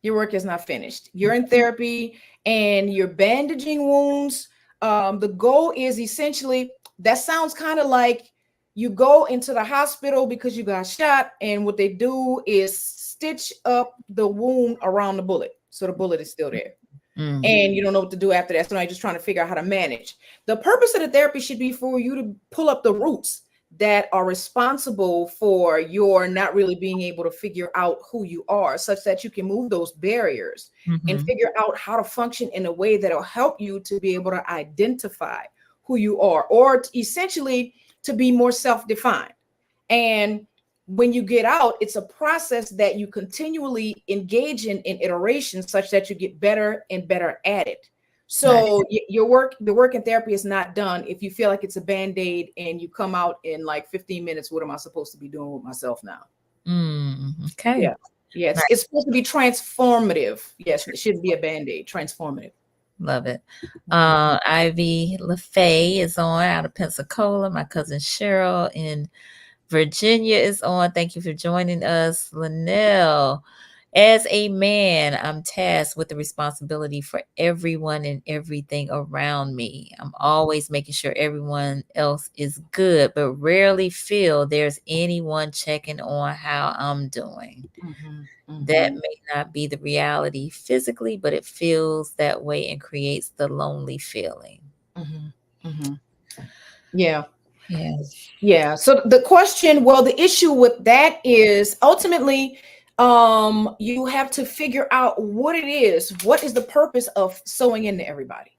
Your work is not finished. You're in therapy and you're bandaging wounds. The goal is essentially, that sounds kind of like you go into the hospital because you got shot, and what they do is stitch up the wound around the bullet, so the bullet is still there. And you don't know what to do after that. So now you're just trying to figure out how to manage. The purpose of the therapy should be for you to pull up the roots that are responsible for your not really being able to figure out who you are, such that you can move those barriers and figure out how to function in a way that'll help you to be able to identify who you are, or essentially to be more self-defined. And when you get out, it's a process that you continually engage in iteration such that you get better and better at it. Nice. So the work in therapy is not done if you feel like it's a band-aid and you come out in like 15 minutes. What am I supposed to be doing with myself now? Okay. Yeah. Yeah. Nice. It's supposed to be transformative. Yes. It shouldn't be a band-aid. Transformative. Love it. Ivy LaFay is on out of Pensacola. My cousin Cheryl in Virginia is on. Thank you for joining us. Linnell, as a man, I'm tasked with the responsibility for everyone and everything around me. I'm always making sure everyone else is good, but rarely feel there's anyone checking on how I'm doing. That may not be the reality physically, but it feels that way and creates the lonely feeling. Yeah. Yeah. Yeah. So the question, well, the issue with that is ultimately you have to figure out what it is. What is the purpose of sewing into everybody?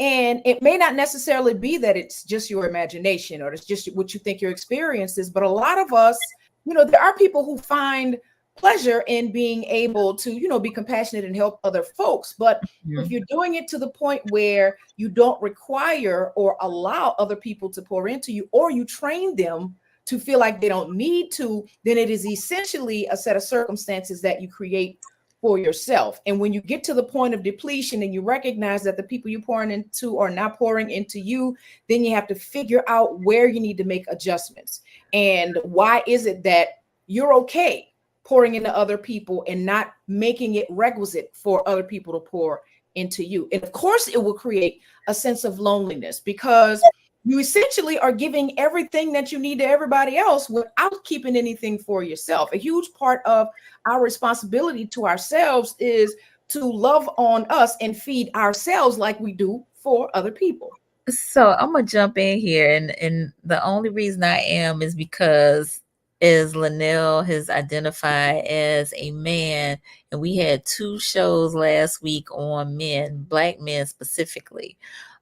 And it may not necessarily be that it's just your imagination or it's just what you think your experience is, but a lot of us, there are people who find pleasure in being able to, be compassionate and help other folks. But if you're doing it to the point where you don't require or allow other people to pour into you, or you train them to feel like they don't need to, then it is essentially a set of circumstances that you create for yourself. And when you get to the point of depletion and you recognize that the people you're pouring into are not pouring into you, then you have to figure out where you need to make adjustments. And why is it that you're okay pouring into other people and not making it requisite for other people to pour into you? And of course, it will create a sense of loneliness because you essentially are giving everything that you need to everybody else without keeping anything for yourself. A huge part of our responsibility to ourselves is to love on us and feed ourselves like we do for other people. So I'm gonna jump in here, and the only reason I am is because as Linnell has identified as a man, and we had 2 shows last week on men, Black men specifically.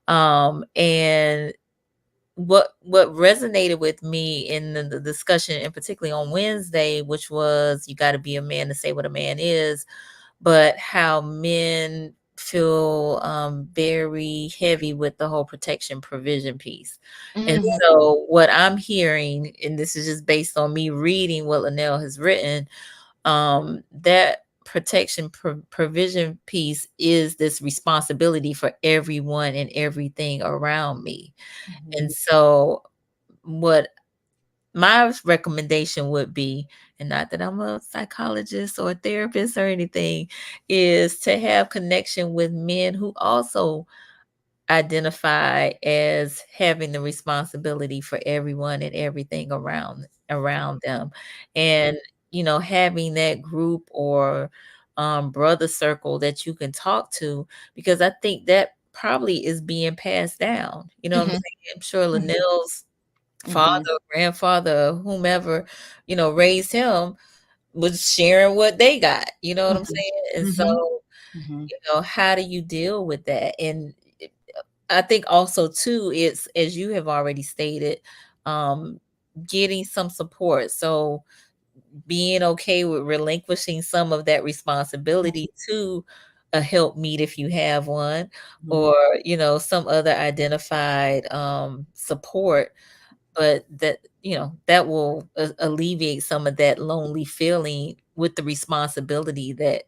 And what resonated with me in the discussion, and particularly on Wednesday, which was you got to be a man to say what a man is, but how men feel very heavy with the whole protection provision piece. And so what I'm hearing, and this is just based on me reading what Linnell has written, that protection provision piece is this responsibility for everyone and everything around me. And so what my recommendation would be, and not that I'm a psychologist or a therapist or anything, is to have connection with men who also identify as having the responsibility for everyone and everything around them. And having that group or brother circle that you can talk to, because I think that probably is being passed down. You know what I'm saying? I'm sure Linnell's father, grandfather, whomever, raised him, was sharing what they got. You know what I'm saying? And so, how do you deal with that? And I think also too, it's, as you have already stated, getting some support. So being okay with relinquishing some of that responsibility to a help meet if you have one, or some other identified support, but that will alleviate some of that lonely feeling with the responsibility that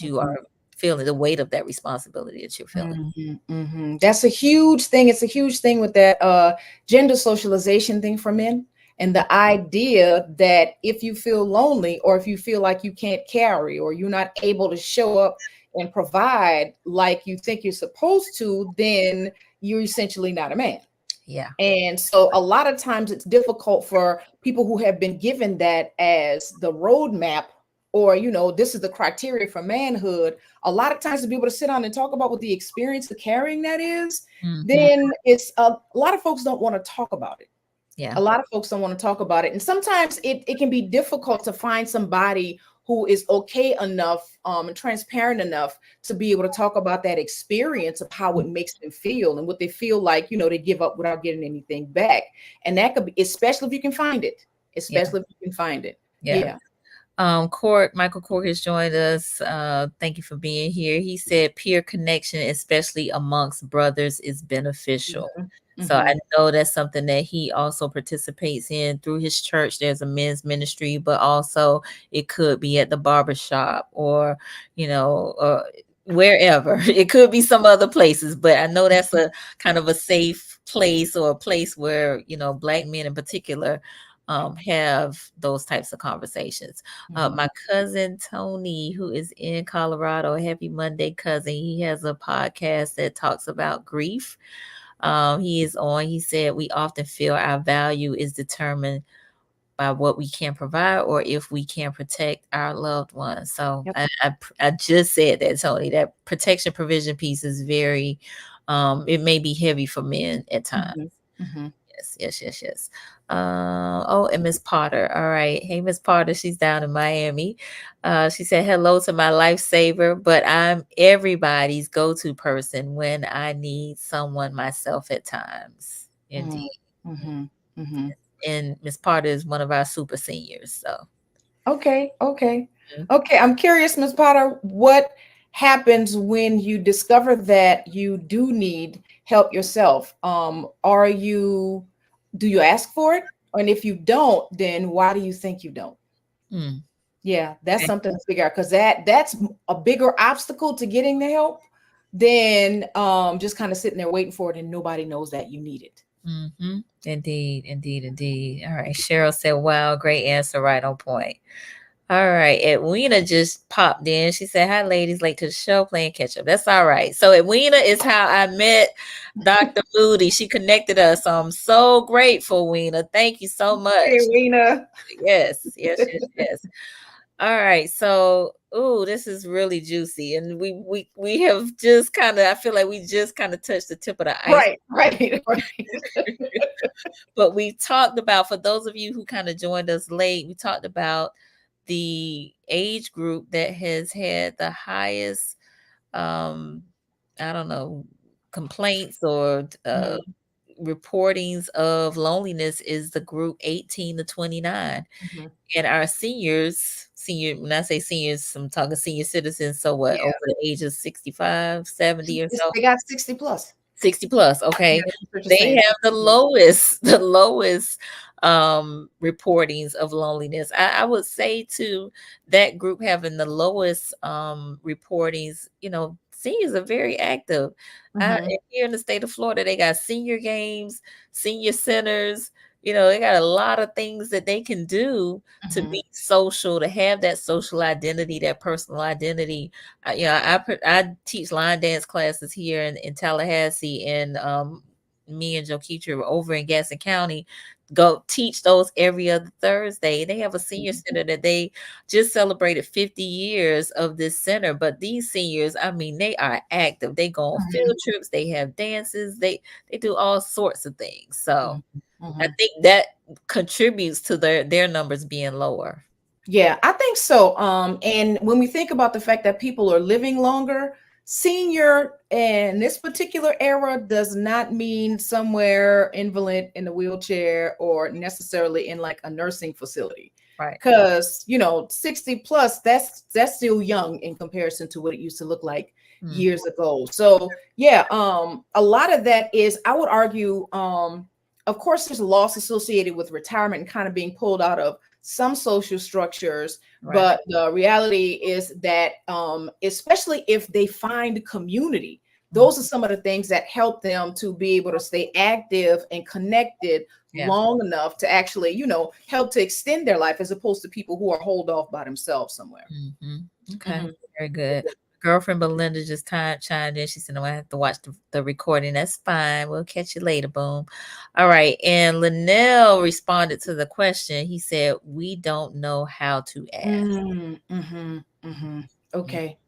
you are feeling, the weight of that responsibility that you're feeling. That's a huge thing. It's a huge thing with that gender socialization thing for men. And the idea that if you feel lonely, or if you feel like you can't carry, or you're not able to show up and provide like you think you're supposed to, then you're essentially not a man. Yeah. And so a lot of times it's difficult for people who have been given that as the roadmap, or, this is the criteria for manhood. A lot of times to be able to sit down and talk about what the experience of carrying that is, then it's a lot of folks don't want to talk about it. Yeah. A lot of folks don't want to talk about it. And sometimes it can be difficult to find somebody who is okay enough and transparent enough to be able to talk about that experience of how it makes them feel and what they feel like, they give up without getting anything back. And that could be, especially if you can find it, Yeah. especially if you can find it. Yeah. Yeah. Michael Court has joined us. Thank you for being here. He said peer connection, especially amongst brothers, is beneficial. So I know that's something that he also participates in through his church. There's a men's ministry, but also it could be at the barbershop or, wherever. It could be some other places, but I know that's a kind of a safe place or a place where, Black men in particular have those types of conversations. My cousin Tony, who is in Colorado, happy Monday, cousin. He has a podcast that talks about grief. He said, we often feel our value is determined by what we can provide or if we can protect our loved ones. So Yep. I just said that, Tony, that protection provision piece is very, it may be heavy for men at times. Yes. And Miss Potter. All right. Hey, Miss Potter. She's down in Miami. She said, hello to my lifesaver, but I'm everybody's go-to person when I need someone myself at times. Indeed. And Miss Potter is one of our super seniors. So Okay. I'm curious, Ms. Potter, what happens when you discover that you do need help yourself? Do you ask for it? And if you don't, then why do you think you don't? Yeah, that's something to figure out, because that's a bigger obstacle to getting the help than just kind of sitting there waiting for it and nobody knows that you need it. Indeed. All right. Cheryl said, wow, great answer. Right on point. All right. Edwina just popped in. She said, hi, ladies, late to the show, playing catch up. That's all right. So Edwina is how I met Dr. Moody. She connected us. So I'm so grateful, Weena. Thank you so much. Hey, Edwina. Yes. All right. So, this is really juicy. And we have just kind of, I feel like we just kind of touched the tip of the ice. Right. But we talked about, for those of you who kind of joined us late, we talked about the age group that has had the highest, complaints or reportings of loneliness is the group 18 to 29. And our when I say seniors, I'm talking senior citizens. So what, over the age of 65, 70 or so? They got 60 plus. 60 plus. Okay. Yeah, They have the lowest reportings of loneliness. I would say to that group having the lowest reportings, seniors are very active. Here in the state of Florida, they got senior games, senior centers. They got a lot of things that they can do to be social, to have that social identity, that personal identity. I teach line dance classes here in Tallahassee, and me and Joe Keecher were over in Gaston County, go teach those every other Thursday. They have a senior center that they just celebrated 50 years of this center. But these seniors, I mean, they are active. They go on field trips. They have dances. They do all sorts of things. So I think that contributes to their numbers being lower. Yeah, I think so. And when we think about the fact that people are living longer, senior in this particular era does not mean somewhere invalid in a wheelchair or necessarily in like a nursing facility. Right. Because 60 plus, that's still young in comparison to what it used to look like years ago. So yeah, a lot of that is, I would argue, of course, there's a loss associated with retirement and kind of being pulled out of some social structures. Right. But the reality is that, especially if they find community, those are some of the things that help them to be able to stay active and connected long enough to actually, help to extend their life, as opposed to people who are holed off by themselves somewhere. Okay. Very good. Girlfriend Belinda just chimed in. She said, no, I have to watch the recording. That's fine. We'll catch you later. Boom. All right. And Linnell responded to the question. He said, we don't know how to ask. Okay.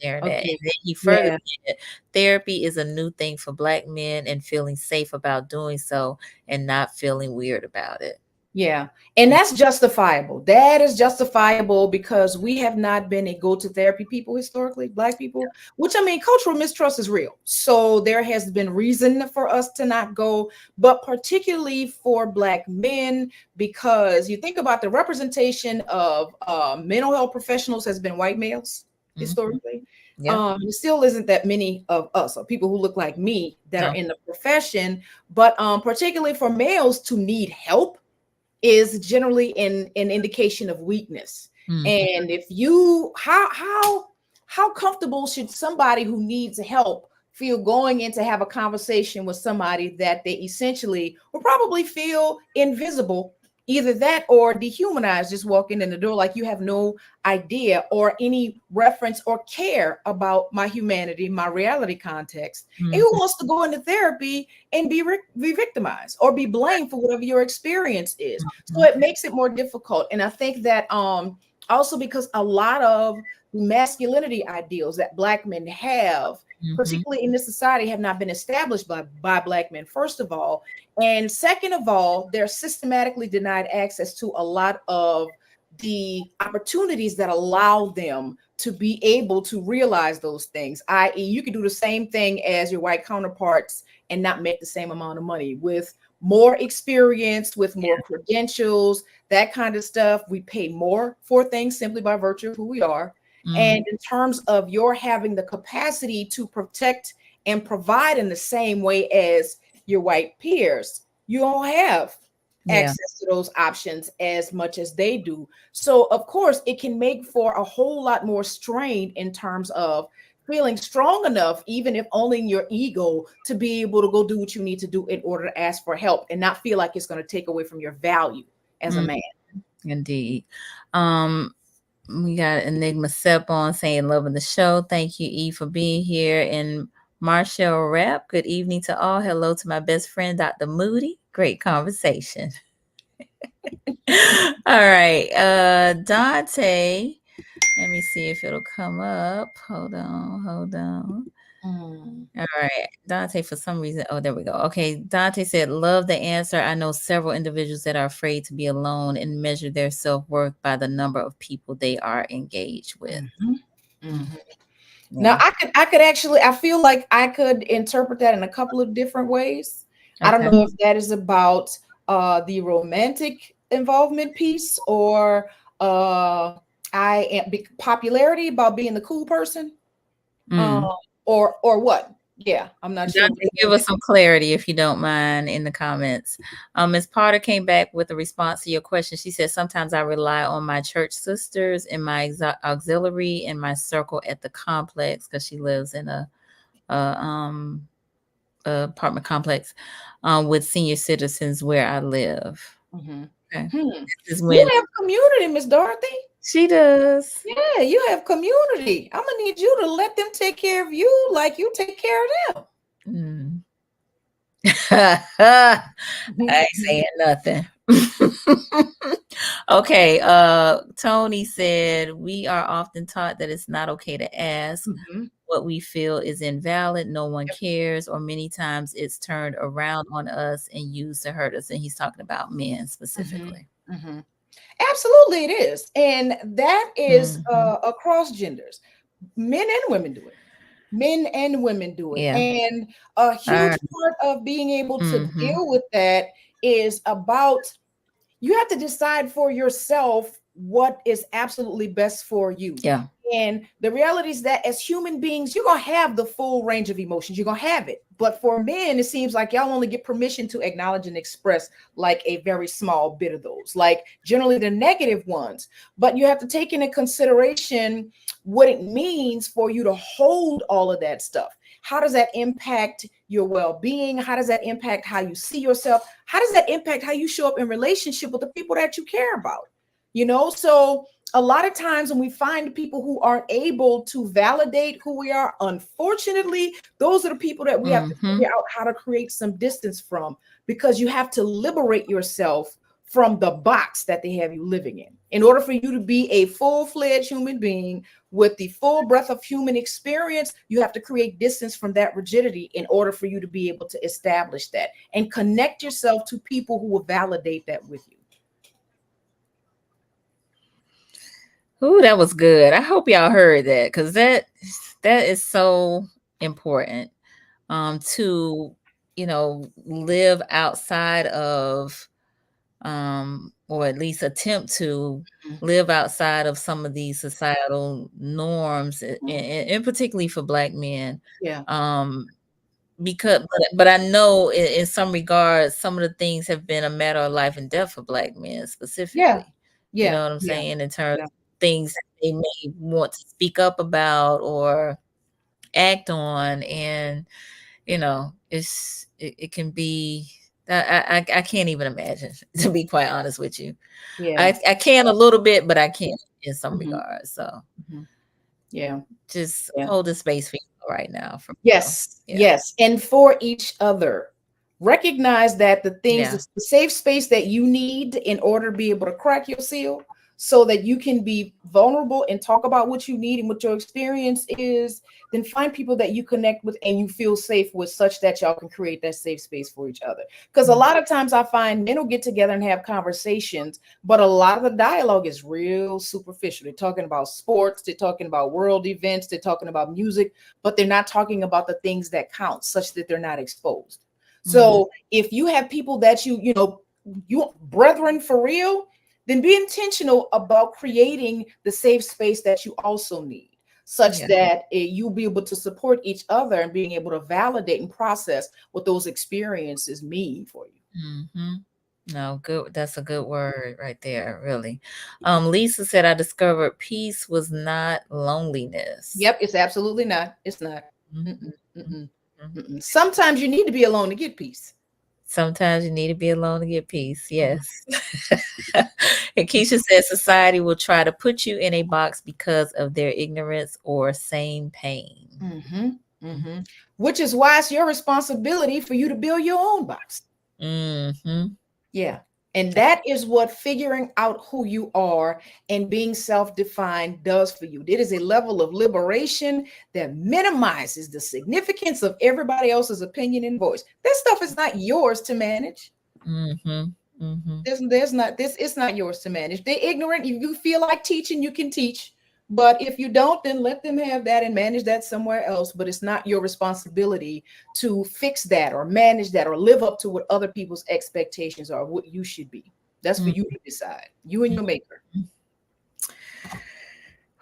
Sharing that. And then he further said, therapy is a new thing for Black men, and feeling safe about doing so and not feeling weird about it. Yeah. And that's justifiable. That is justifiable because we have not been a go-to therapy people historically, Black people, which I mean, cultural mistrust is real. So there has been reason for us to not go, but particularly for Black men, because you think about the representation of mental health professionals has been white males historically. Yeah. There still isn't that many of us or people who look like me that No. are in the profession, but particularly for males to need help is generally an indication of weakness. And if you how comfortable should somebody who needs help feel going in to have a conversation with somebody that they essentially will probably feel invisible, either that or dehumanized, just walking in the door like you have no idea or any reference or care about my humanity, my reality context. And who wants to go into therapy and be victimized or be blamed for whatever your experience is? So it makes it more difficult. And I think that also because a lot of masculinity ideals that Black men have, particularly in this society, have not been established by Black men, first of all. And second of all, they're systematically denied access to a lot of the opportunities that allow them to be able to realize those things, i.e., you can do the same thing as your white counterparts and not make the same amount of money with more experience, with more credentials, that kind of stuff. We pay more for things simply by virtue of who we are. And in terms of your having the capacity to protect and provide in the same way as your white peers, you don't have access to those options as much as they do. So, of course, it can make for a whole lot more strain in terms of feeling strong enough, even if only in your ego, to be able to go do what you need to do in order to ask for help and not feel like it's going to take away from your value as a man. Indeed. We got Enigma Sep on saying loving the show. Thank you, E, for being here. And Marshall Rapp, good evening to all. Hello to my best friend, Dr. Moody. Great conversation. All right. Dante. Let me see if it'll come up. Hold on. All right. Dante, for some reason. Oh, there we go. Okay. Dante said, love the answer. I know several individuals that are afraid to be alone and measure their self-worth by the number of people they are engaged with. Now, I could actually, I feel like I could interpret that in a couple of different ways. I don't know if that is about the romantic involvement piece or popularity about being the cool person, or what. Yeah, I'm not sure. Give us some clarity if you don't mind in the comments. Ms. Potter came back with a response to your question. She said, sometimes I rely on my church sisters and my auxiliary and my circle at the complex, because she lives in a apartment complex with senior citizens where I live. Okay. This is when you have community, Miss Dorothy. She does. Yeah, you have community. I'm gonna need you to let them take care of you like you take care of them. I ain't saying nothing. Okay. Tony said, we are often taught that it's not okay to ask. What we feel is invalid. No one cares, or many times it's turned around on us and used to hurt us. And he's talking about men specifically. Absolutely, it is. And that is across genders. Men and women do it. Men and women do it. Yeah. And a huge part of being able to deal with that is about, you have to decide for yourself what is absolutely best for you. Yeah. And the reality is that as human beings, you're going to have the full range of emotions. You're going to have it. But for men, it seems like y'all only get permission to acknowledge and express like a very small bit of those, like generally the negative ones. But you have to take into consideration what it means for you to hold all of that stuff. How does that impact your well-being? How does that impact how you see yourself? How does that impact how you show up in relationship with the people that you care about? You know, so a lot of times when we find people who aren't able to validate who we are, unfortunately, those are the people that we have to figure out how to create some distance from, because you have to liberate yourself from the box that they have you living in order for you to be a full-fledged human being with the full breadth of human experience. You have to create distance from that rigidity in order for you to be able to establish that and connect yourself to people who will validate that with you. Ooh, that was good. I hope y'all heard that, because that is so important. To live outside of, or at least attempt to Mhm. live outside of some of these societal norms, and particularly for Black men. Yeah. Um, because, but I know in some regards, some of the things have been a matter of life and death for Black men Yeah. specifically. You Yeah. know what I'm Yeah. saying? In terms Yeah. of things that they may want to speak up about or act on, and it can be. I can't even imagine, to be quite honest with you. Yeah. I can a little bit, but I can't in some Mhm. regards. So Mhm. Yeah. just Yeah. hold the space for you right now. For real. Yes, Yeah. yes. And for each other. Recognize that the things, Yeah. the safe space that you need in order to be able to crack your seal so that you can be vulnerable and talk about what you need and what your experience is, then find people that you connect with and you feel safe with, such that y'all can create that safe space for each other. Because a Mm. lot of times I find men will get together and have conversations, but a lot of the dialogue is real superficial. They're talking about sports, they're talking about world events, they're talking about music, but they're not talking about the things that count, such that they're not exposed. Mm. So if you have people that you brethren for real, then be intentional about creating the safe space that you also need, such Yeah. that you'll be able to support each other and being able to validate and process what those experiences mean for you. Hmm. No, good. That's a good word right there, really. Lisa said, I discovered peace was not loneliness. Yep, it's absolutely not. It's not. Mhm, Mm-mm, mm-mm, mhm. mm-mm. Sometimes you need to be alone to get peace. Sometimes you need to be alone to get peace. Mhm. Yes. And Keisha said, society will try to put you in a box because of their ignorance or same pain. Mm-hmm, mm-hmm. Which is why it's your responsibility for you to build your own box. Mm-hmm. Yeah. And that is what figuring out who you are and being self defined does for you. It is a level of liberation that minimizes the significance of everybody else's opinion and voice. This stuff is not yours to manage. Mm-hmm. Mm-hmm. There's not this, it's not yours to manage. They're ignorant. If you feel like teaching, you can teach. But if you don't, then let them have that and manage that somewhere else. But it's not your responsibility to fix that or manage that or live up to what other people's expectations are, what you should be. That's for you to decide, you and your maker.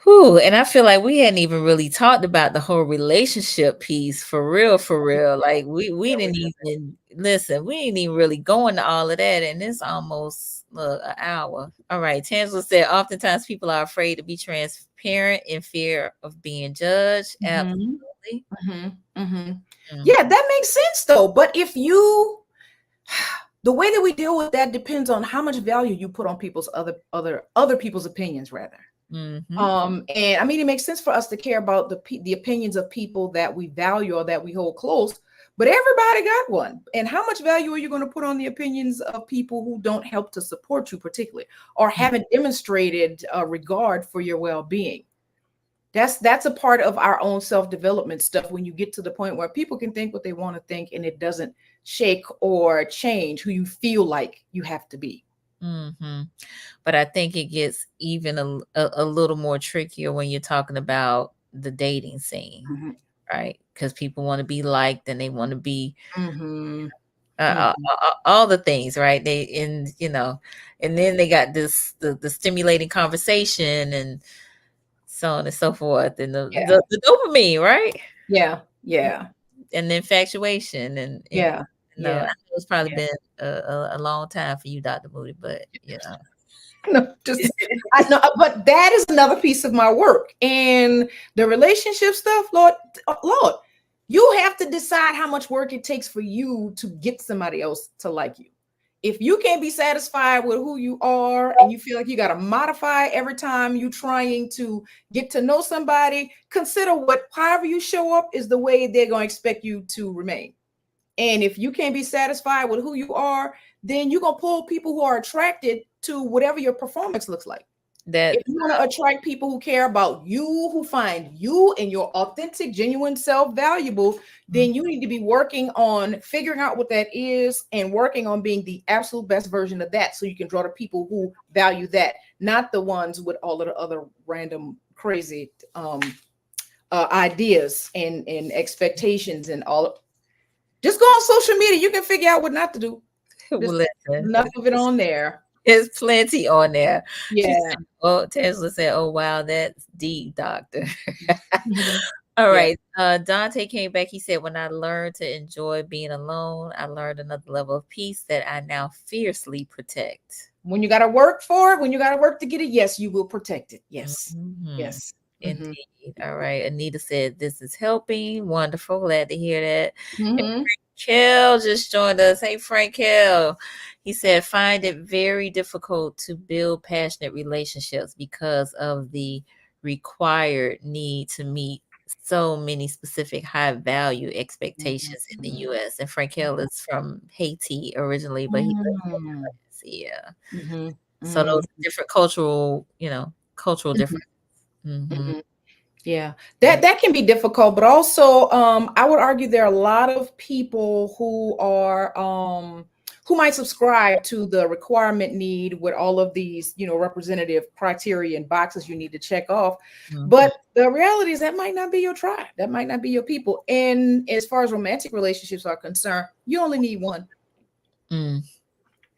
Whew, and I feel like we hadn't even really talked about the whole relationship piece for real, for real. Like we Yeah, didn't even listen, we ain't even really going to all of that, and it's almost an hour. All right, Tangela said, oftentimes people are afraid to be transparent in fear of being judged. Mhm, Absolutely. mhm, mhm. Mm, Yeah, that makes sense though. But if you, the way that we deal with that depends on how much value you put on people's other people's opinions, rather. mm-hmm, And I mean, it makes sense for us to care about the opinions of people that we value or that we hold close, but everybody got one. And how much value are you going to put on the opinions of people who don't help to support you, particularly, or haven't demonstrated regard for your well-being? That's a part of our own self-development stuff. When you get to the point where people can think what they want to think, and it doesn't shake or change who you feel like you have to be. mm-hmm. But I think it gets even a little more trickier when you're talking about the dating scene, Mhm, right? Because people want to be liked and they want to be mhm, all the things, right? And then they got the stimulating conversation and so on and so forth, and yeah, the dopamine, right? yeah, yeah, And the infatuation, and yeah, no, I yeah. know it's probably Yeah. been a long time for you, Dr. Moody, but No, just I know, but that is another piece of my work. And the relationship stuff, Lord, you have to decide how much work it takes for you to get somebody else to like you. If you can't be satisfied with who you are and you feel like you got to modify every time you're trying to get to know somebody, consider what however you show up is the way they're going to expect you to remain. And if you can't be satisfied with who you are, then you're going to pull people who are attracted to whatever your performance looks like. That If you want to attract people who care about you, who find you and your authentic, genuine self valuable, then you need to be working on figuring out what that is and working on being the absolute best version of that so you can draw the people who value that, not the ones with all of the other random crazy ideas and expectations and all. Just go on social media. You can figure out what not to do. There's listen, enough of it on there. there's plenty on there. She Yeah. said, oh, Tesla said, oh wow, that's deep, doctor. Mhm. All Yeah. right. Dante came back. He said, when I learned to enjoy being alone, I learned another level of peace that I now fiercely protect. When you got to work for it, when you got to work to get it, yes, you will protect it. Yes. Mhm. Yes. Mhm. Indeed. All right. Anita said, this is helping. Wonderful. Glad to hear that. And Mhm. Kel just joined us. Hey, Frank Kel. He said, find it very difficult to build passionate relationships because of the required need to meet so many specific high value expectations in the US. And Frank Hill is from Haiti originally, but he lives in the Mhm. US. Yeah. Mhm. So those different cultural, cultural Mhm. difference. Hmm. Mhm. Yeah, that can be difficult, but also I would argue there are a lot of people who might subscribe to the requirement need with all of these, representative criteria and boxes you need to check off. Hmm. But the reality is that might not be your tribe. That might not be your people. And as far as romantic relationships are concerned, you only need one. Mm,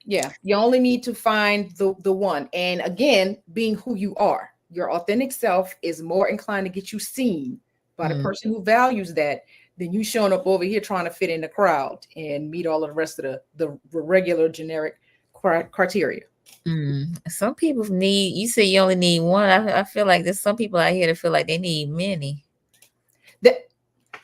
Yeah, you only need to find the one. And again, being who you are, your authentic self is more inclined to get you seen by the mm, person who values that than you showing up over here trying to fit in the crowd and meet all of the rest of the regular generic criteria. mm. Some people need, you say you only need one. I feel like there's some people out here that feel like they need many. That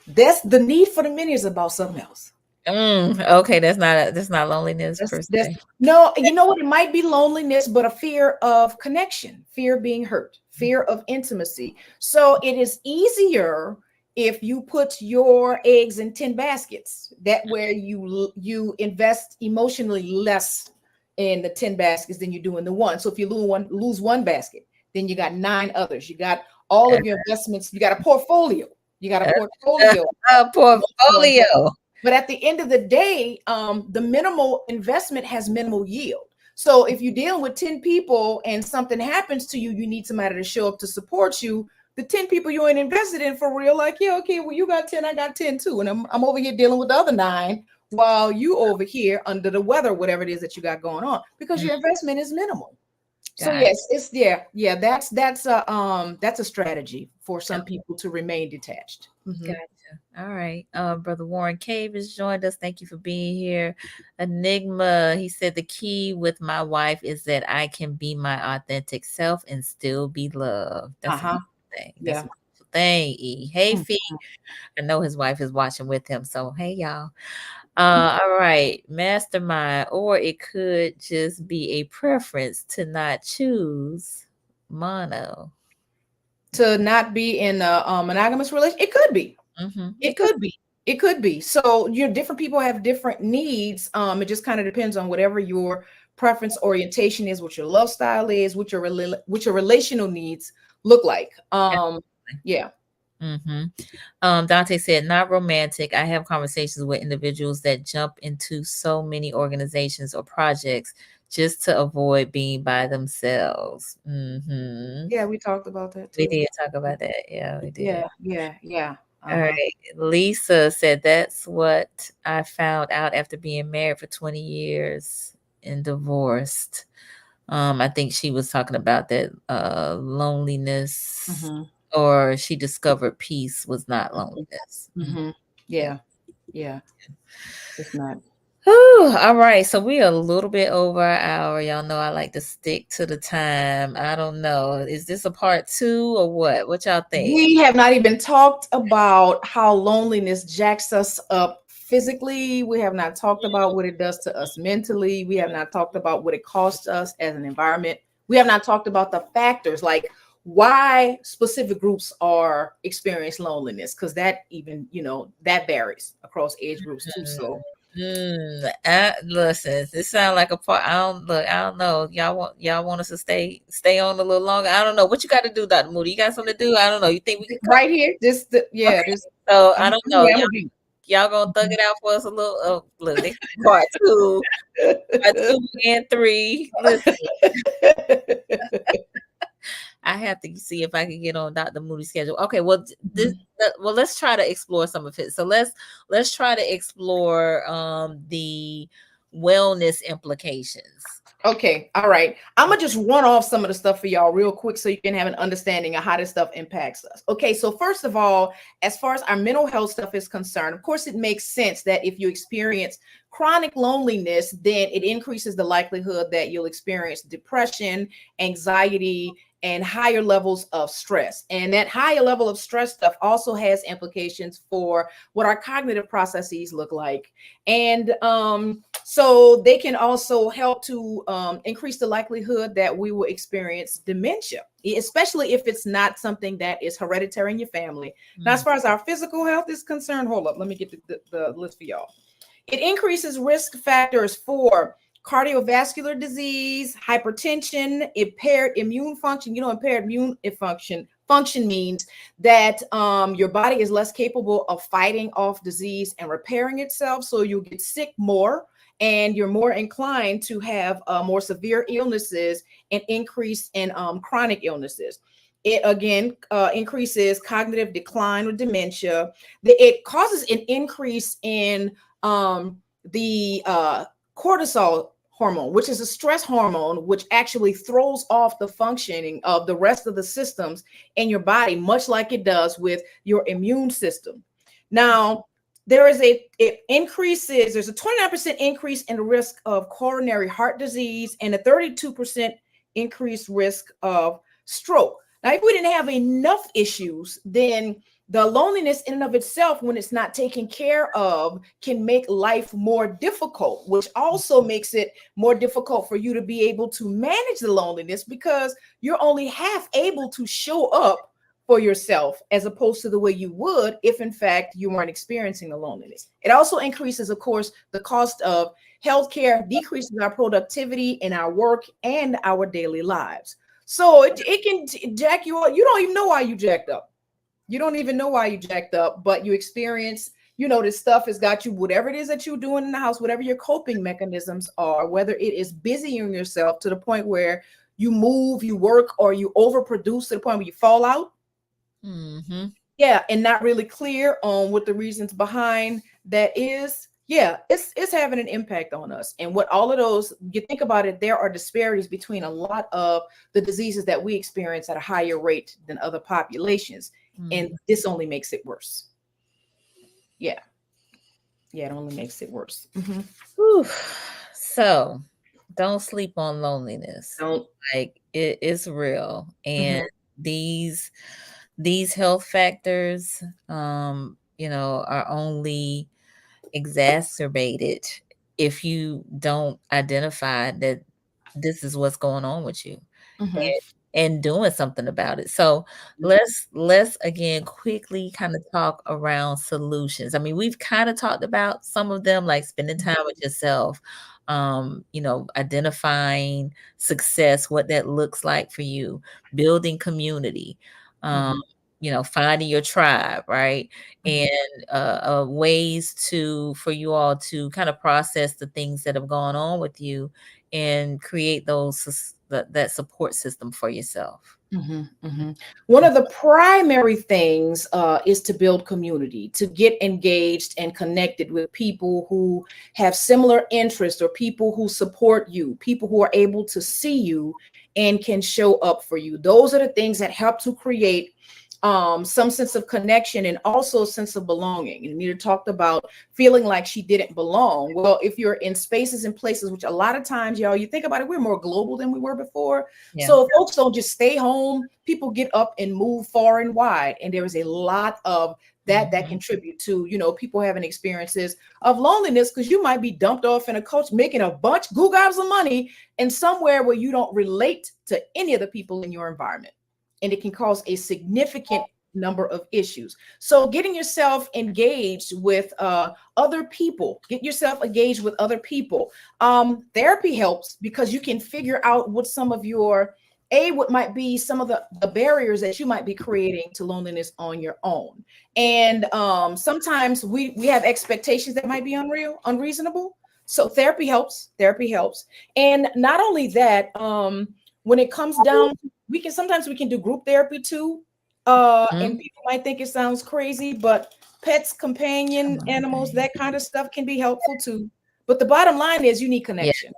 that's the need for the many is about something else. Okay, that's not loneliness per That's se. no, you know what? It might be loneliness, but a fear of connection, fear of being hurt, fear of intimacy. So it is easier if you put your eggs in 10 baskets. That where you invest emotionally less in the 10 baskets than you do in the one. So if you lose one basket, then you got 9 others. You got all of your investments, you got a portfolio. You got a portfolio. A portfolio. But at the end of the day, the minimal investment has minimal yield. So if you're dealing with 10 people and something happens to you, you need somebody to show up to support you. The 10 people you ain't invested in for real, like, yeah, okay, well, you got 10, I got 10 too. And I'm over here dealing with the other 9 while you over here under the weather, whatever it is that you got going on, because Mm, your investment is minimal. So got yes, it's yeah, that's a strategy for some people to remain detached. Mhm. Gotcha. All right. Brother Warren Cave has joined us. Thank you for being here. Enigma, he said the key with my wife is that I can be my authentic self and still be loved. That's a Uh-huh. beautiful thing. That's a Yeah. beautiful thing. E. Hey, Mm. Fee. I know his wife is watching with him. So hey y'all. All right. Mastermind, or it could just be a preference to not choose mono. To not be in a monogamous relation, it could be. Mm-hmm. It could be. It could be. So, different people have different needs. It just kind of depends on whatever your preference orientation is, what your love style is, what your relational needs look like. Yeah. Mm-hmm. Dante said, not romantic. I have conversations with individuals that jump into so many organizations or projects just to avoid being by themselves. Mm-hmm. Yeah, we talked about that We too. did talk about that. Yeah, we did. Yeah, yeah, yeah. All Uh-huh. right. Lisa said, that's what I found out after being married for 20 years and divorced. I think she was talking about that loneliness, Mm-hmm. or she discovered peace was not loneliness. Mm-hmm. Yeah. Yeah, yeah. It's not. Whew, all right, so we are a little bit over an hour. Y'all know I like to stick to the time. I don't know. Is this a part 2 or what? What y'all think? We have not even talked about how loneliness jacks us up physically. We have not talked about what it does to us mentally. We have not talked about what it costs us as an environment. We have not talked about the factors like why specific groups are experience loneliness, because that even, that varies across age groups too. So Listen, this sounds like a part. I don't know. Y'all want us to stay on a little longer. I don't know. What you got to do, Dr. Moody? You got something to do? I don't know. You think we can come? Right here, Okay. this. So I don't know. Yeah, I'm gonna be. Y'all gonna thug it out for us a little? Look, they part two, part 2 and 3. Listen, I have to see if I can get on Dr. Moody's schedule. Okay, well, let's try to explore some of it. So let's try to explore the wellness implications. Okay, all right. I'm gonna just run off some of the stuff for y'all real quick so you can have an understanding of how this stuff impacts us. Okay, so first of all, as far as our mental health stuff is concerned, of course, it makes sense that if you experience chronic loneliness, then it increases the likelihood that you'll experience depression, anxiety, and higher levels of stress. And that higher level of stress stuff also has implications for what our cognitive processes look like. And so they can also help to increase the likelihood that we will experience dementia, especially if it's not something that is hereditary in your family. Now, as far as our physical health is concerned, hold up, let me get the list for y'all. It increases risk factors for cardiovascular disease, hypertension, impaired immune function. Impaired immune function means that your body is less capable of fighting off disease and repairing itself. So you'll get sick more, and you're more inclined to have more severe illnesses and increase in chronic illnesses. It again increases cognitive decline with dementia. It causes an increase in the cortisol hormone, which is a stress hormone, which actually throws off the functioning of the rest of the systems in your body, much like it does with your immune system. Now, there's a 29% increase in the risk of coronary heart disease and a 32% increased risk of stroke. Now, if we didn't have enough issues, then the loneliness in and of itself, when it's not taken care of, can make life more difficult, which also makes it more difficult for you to be able to manage the loneliness because you're only half able to show up for yourself as opposed to the way you would if, in fact, you weren't experiencing the loneliness. It also increases, of course, the cost of healthcare, decreases our productivity in our work and our daily lives. So it can jack you up. You don't even know why you jacked up. You don't even know why you jacked up, but you experience, this stuff has got you, whatever it is that you're doing in the house, whatever your coping mechanisms are, whether it is busying yourself to the point where you move, you work, or you overproduce to the point where you fall out. Mm-hmm. Yeah, and not really clear on what the reasons behind that is. Yeah, it's having an impact on us. And what all of those, you think about it, there are disparities between a lot of the diseases that we experience at a higher rate than other populations. And this only makes it worse. Yeah, it only makes it worse. So don't sleep on loneliness. Don't. Like it's real. And these health factors are only exacerbated if you don't identify that this is what's going on with you. And doing something about it. So let's again quickly kind of talk around solutions. I mean, we've kind of talked about some of them, like spending time with yourself, identifying success, what that looks like for you, building community, finding your tribe, right? And ways for you all to kind of process the things that have gone on with you and create that support system for yourself. One of the primary things is to build community, to get engaged and connected with people who have similar interests or people who support you, people who are able to see you and can show up for you. Those are the things that help to create some sense of connection and also a sense of belonging. And Anita talked about feeling like she didn't belong. Well, if you're in spaces and places, which a lot of times, y'all, you think about it, we're more global than we were before. Yeah. So folks don't just stay home. People get up and move far and wide. And there is a lot of that contribute to, people having experiences of loneliness because you might be dumped off in a coach making a bunch gobs of money in somewhere where you don't relate to any of the people in your environment. And it can cause a significant number of issues. So getting yourself engaged with other people, get yourself engaged with other people. Therapy helps because you can figure out what some of your what might be some of the barriers that you might be creating to loneliness on your own. And sometimes we have expectations that might be unreasonable. So therapy helps. And not only that, when it comes down, we can do group therapy too. And people might think it sounds crazy, but pets, companion animals, that kind of stuff can be helpful too. But the bottom line is you need Yeah. connection.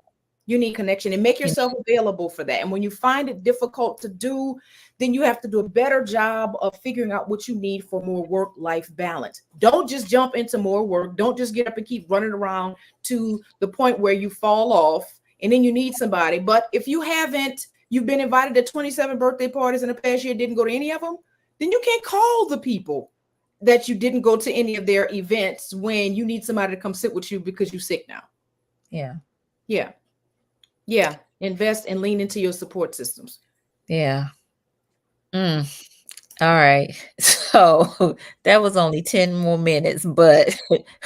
You need connection and make yourself available for that. And when you find it difficult to do, then you have to do a better job of figuring out what you need for more work-life balance. Don't just jump into more work. Don't just get up and keep running around to the point where you fall off and then you need somebody. But if you've been invited to 27 birthday parties in the past year, didn't go to any of them, then you can't call the people that you didn't go to any of their events when you need somebody to come sit with you because you're sick now. Yeah. Yeah. Yeah. Invest and lean into your support systems. Yeah. All right. So that was only 10 more minutes, but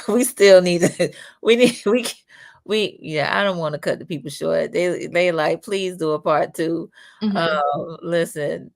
we still need to, yeah, I don't want to cut the people short. They like, please do a part 2. Listen,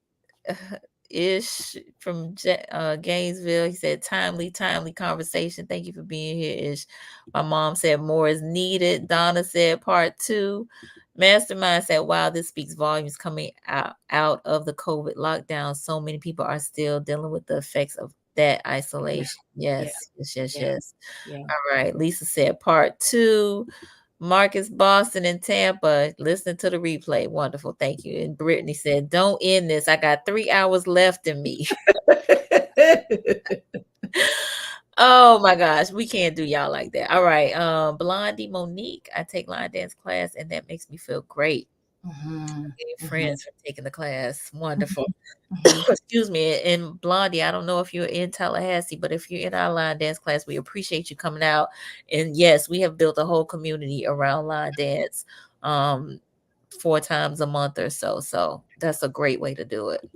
Ish from Gainesville, he said, timely conversation. Thank you for being here, Ish. My mom said more is needed. Donna said part 2. Mastermind said, wow, this speaks volumes coming out of the COVID lockdown. So many people are still dealing with the effects of that isolation. Yeah. Yes. Yeah. All right. Lisa said part 2. Marcus, Boston, and Tampa. Listening to the replay. Wonderful. Thank you. And Brittany said, don't end this. I got 3 hours left in me. Oh my gosh, we can't do y'all like that. All right. Blondie Monique. I take line dance class and that makes me feel great. Friends for taking the class. Wonderful. Excuse me. And Blondie, I don't know if you're in Tallahassee, but if you're in our line dance class, we appreciate you coming out. And yes, we have built a whole community around line dance 4 times a month or so. So that's a great way to do it.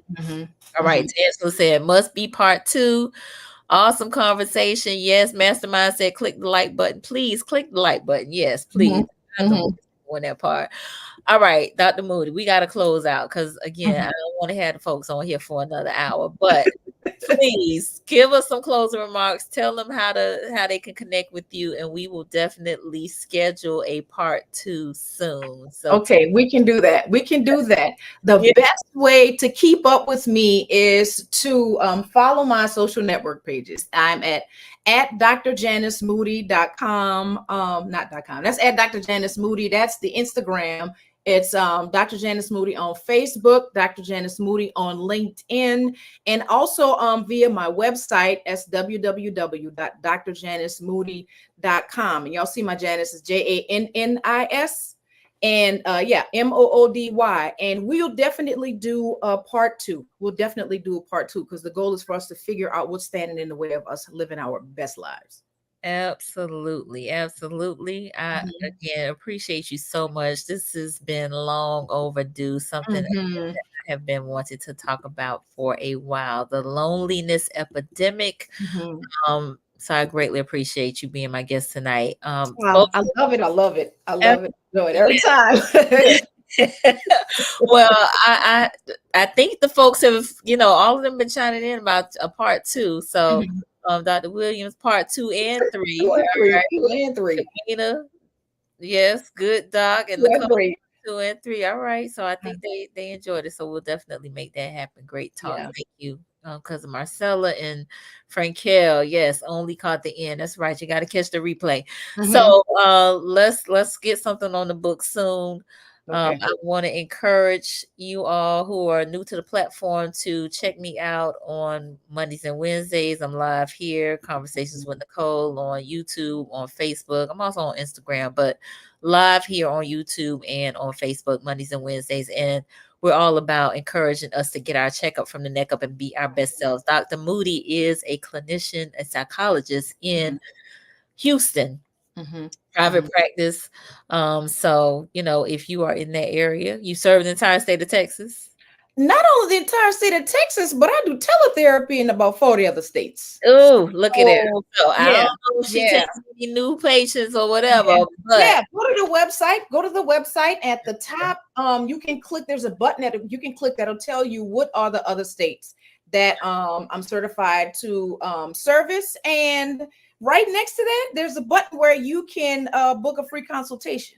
All right. Tansel said, must be part 2. Awesome conversation. Yes, Mastermind said, click the like button. Please click the like button. Yes, please. On that part. All right, Dr. Moody, we got to close out because, again, I don't want to have the folks on here for another hour, but please give us some closing remarks. Tell them how they can connect with you, and we will definitely schedule a part 2 soon. So okay, we can do that. The best way to keep up with me is to follow my social network pages. I'm at drjanismoody.com. Not .com. That's at Dr. Jannis Moody. That's the Instagram. It's Dr. Jannis Moody on Facebook, Dr. Jannis Moody on LinkedIn, and also via my website, that's www.drjanismoody.com. And y'all see my Jannis is Jannis. And Moody. And we'll definitely do a part 2. We'll definitely do a part 2 because the goal is for us to figure out what's standing in the way of us living our best lives. Absolutely. I again appreciate you so much. This has been long overdue, something that I have been wanting to talk about for a while. The loneliness epidemic. So I greatly appreciate you being my guest tonight. Wow, I love it. I love it every time. Well, I think the folks have, all of them been chiming in about a part 2. So Dr. Williams, part 2 and 3. 2 and 3. Tamina, yes, good doc, and Nicole, 2 and 3. All right. So I think they enjoyed it. So we'll definitely make that happen. Great talk. Yeah. Thank you. Cousin Marcella and Frankel. Yes, only caught the end. That's right. You got to catch the replay. So let's get something on the book soon. I want to encourage you all who are new to the platform to check me out on Mondays and Wednesdays. I'm live here, Conversations with Nicole, on YouTube, on Facebook. I'm also on Instagram, but live here on YouTube and on Facebook Mondays and Wednesdays. And we're all about encouraging us to get our checkup from the neck up and be our best selves. Dr. Moody is a clinician, a psychologist in Houston. Private practice. So, if you are in that area, you serve the entire state of Texas. not only the entire state of Texas, but I do teletherapy in about 40 other states. Oh, look at her. So, So I yeah, don't know if she yeah. takes any new patients or whatever, Yeah. but Yeah, go to the website. Go to the website at the top. You can click. There's a button that you can click that'll tell you what are the other states that I'm certified to service. And right next to that, there's a button where you can book a free consultation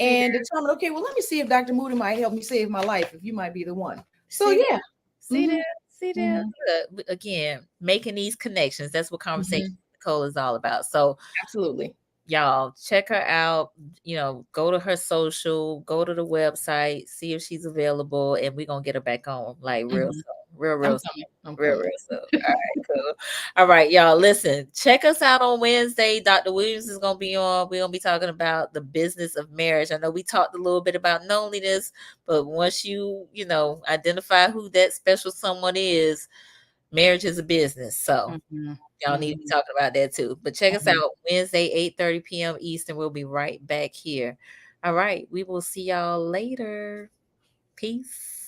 see and that, determine. Okay, well, let me see if Dr. Moody might help me save my life. If you might be the one. So see that, yeah. see Mhm, that, see that. mhm, Look, again, making these connections. That's what conversation mhm. Nicole is all about. So Absolutely. y'all check her out, go to her social, go to the website, see if she's available, and we're gonna get her back on like real Mhm. soon, real I'm soon, coming. I'm real coming. soon. All right, cool. All right, y'all, listen, check us out on Wednesday. Dr. Williams is gonna be on. We're gonna be talking about the business of marriage. I know we talked a little bit about loneliness, but once identify who that special someone is, marriage is a business. So Mhm, y'all need to be mhm, talking about that too. But check us mhm. out Wednesday, 8:30 p.m. Eastern. We'll be right back here. All right. We will see y'all later. Peace.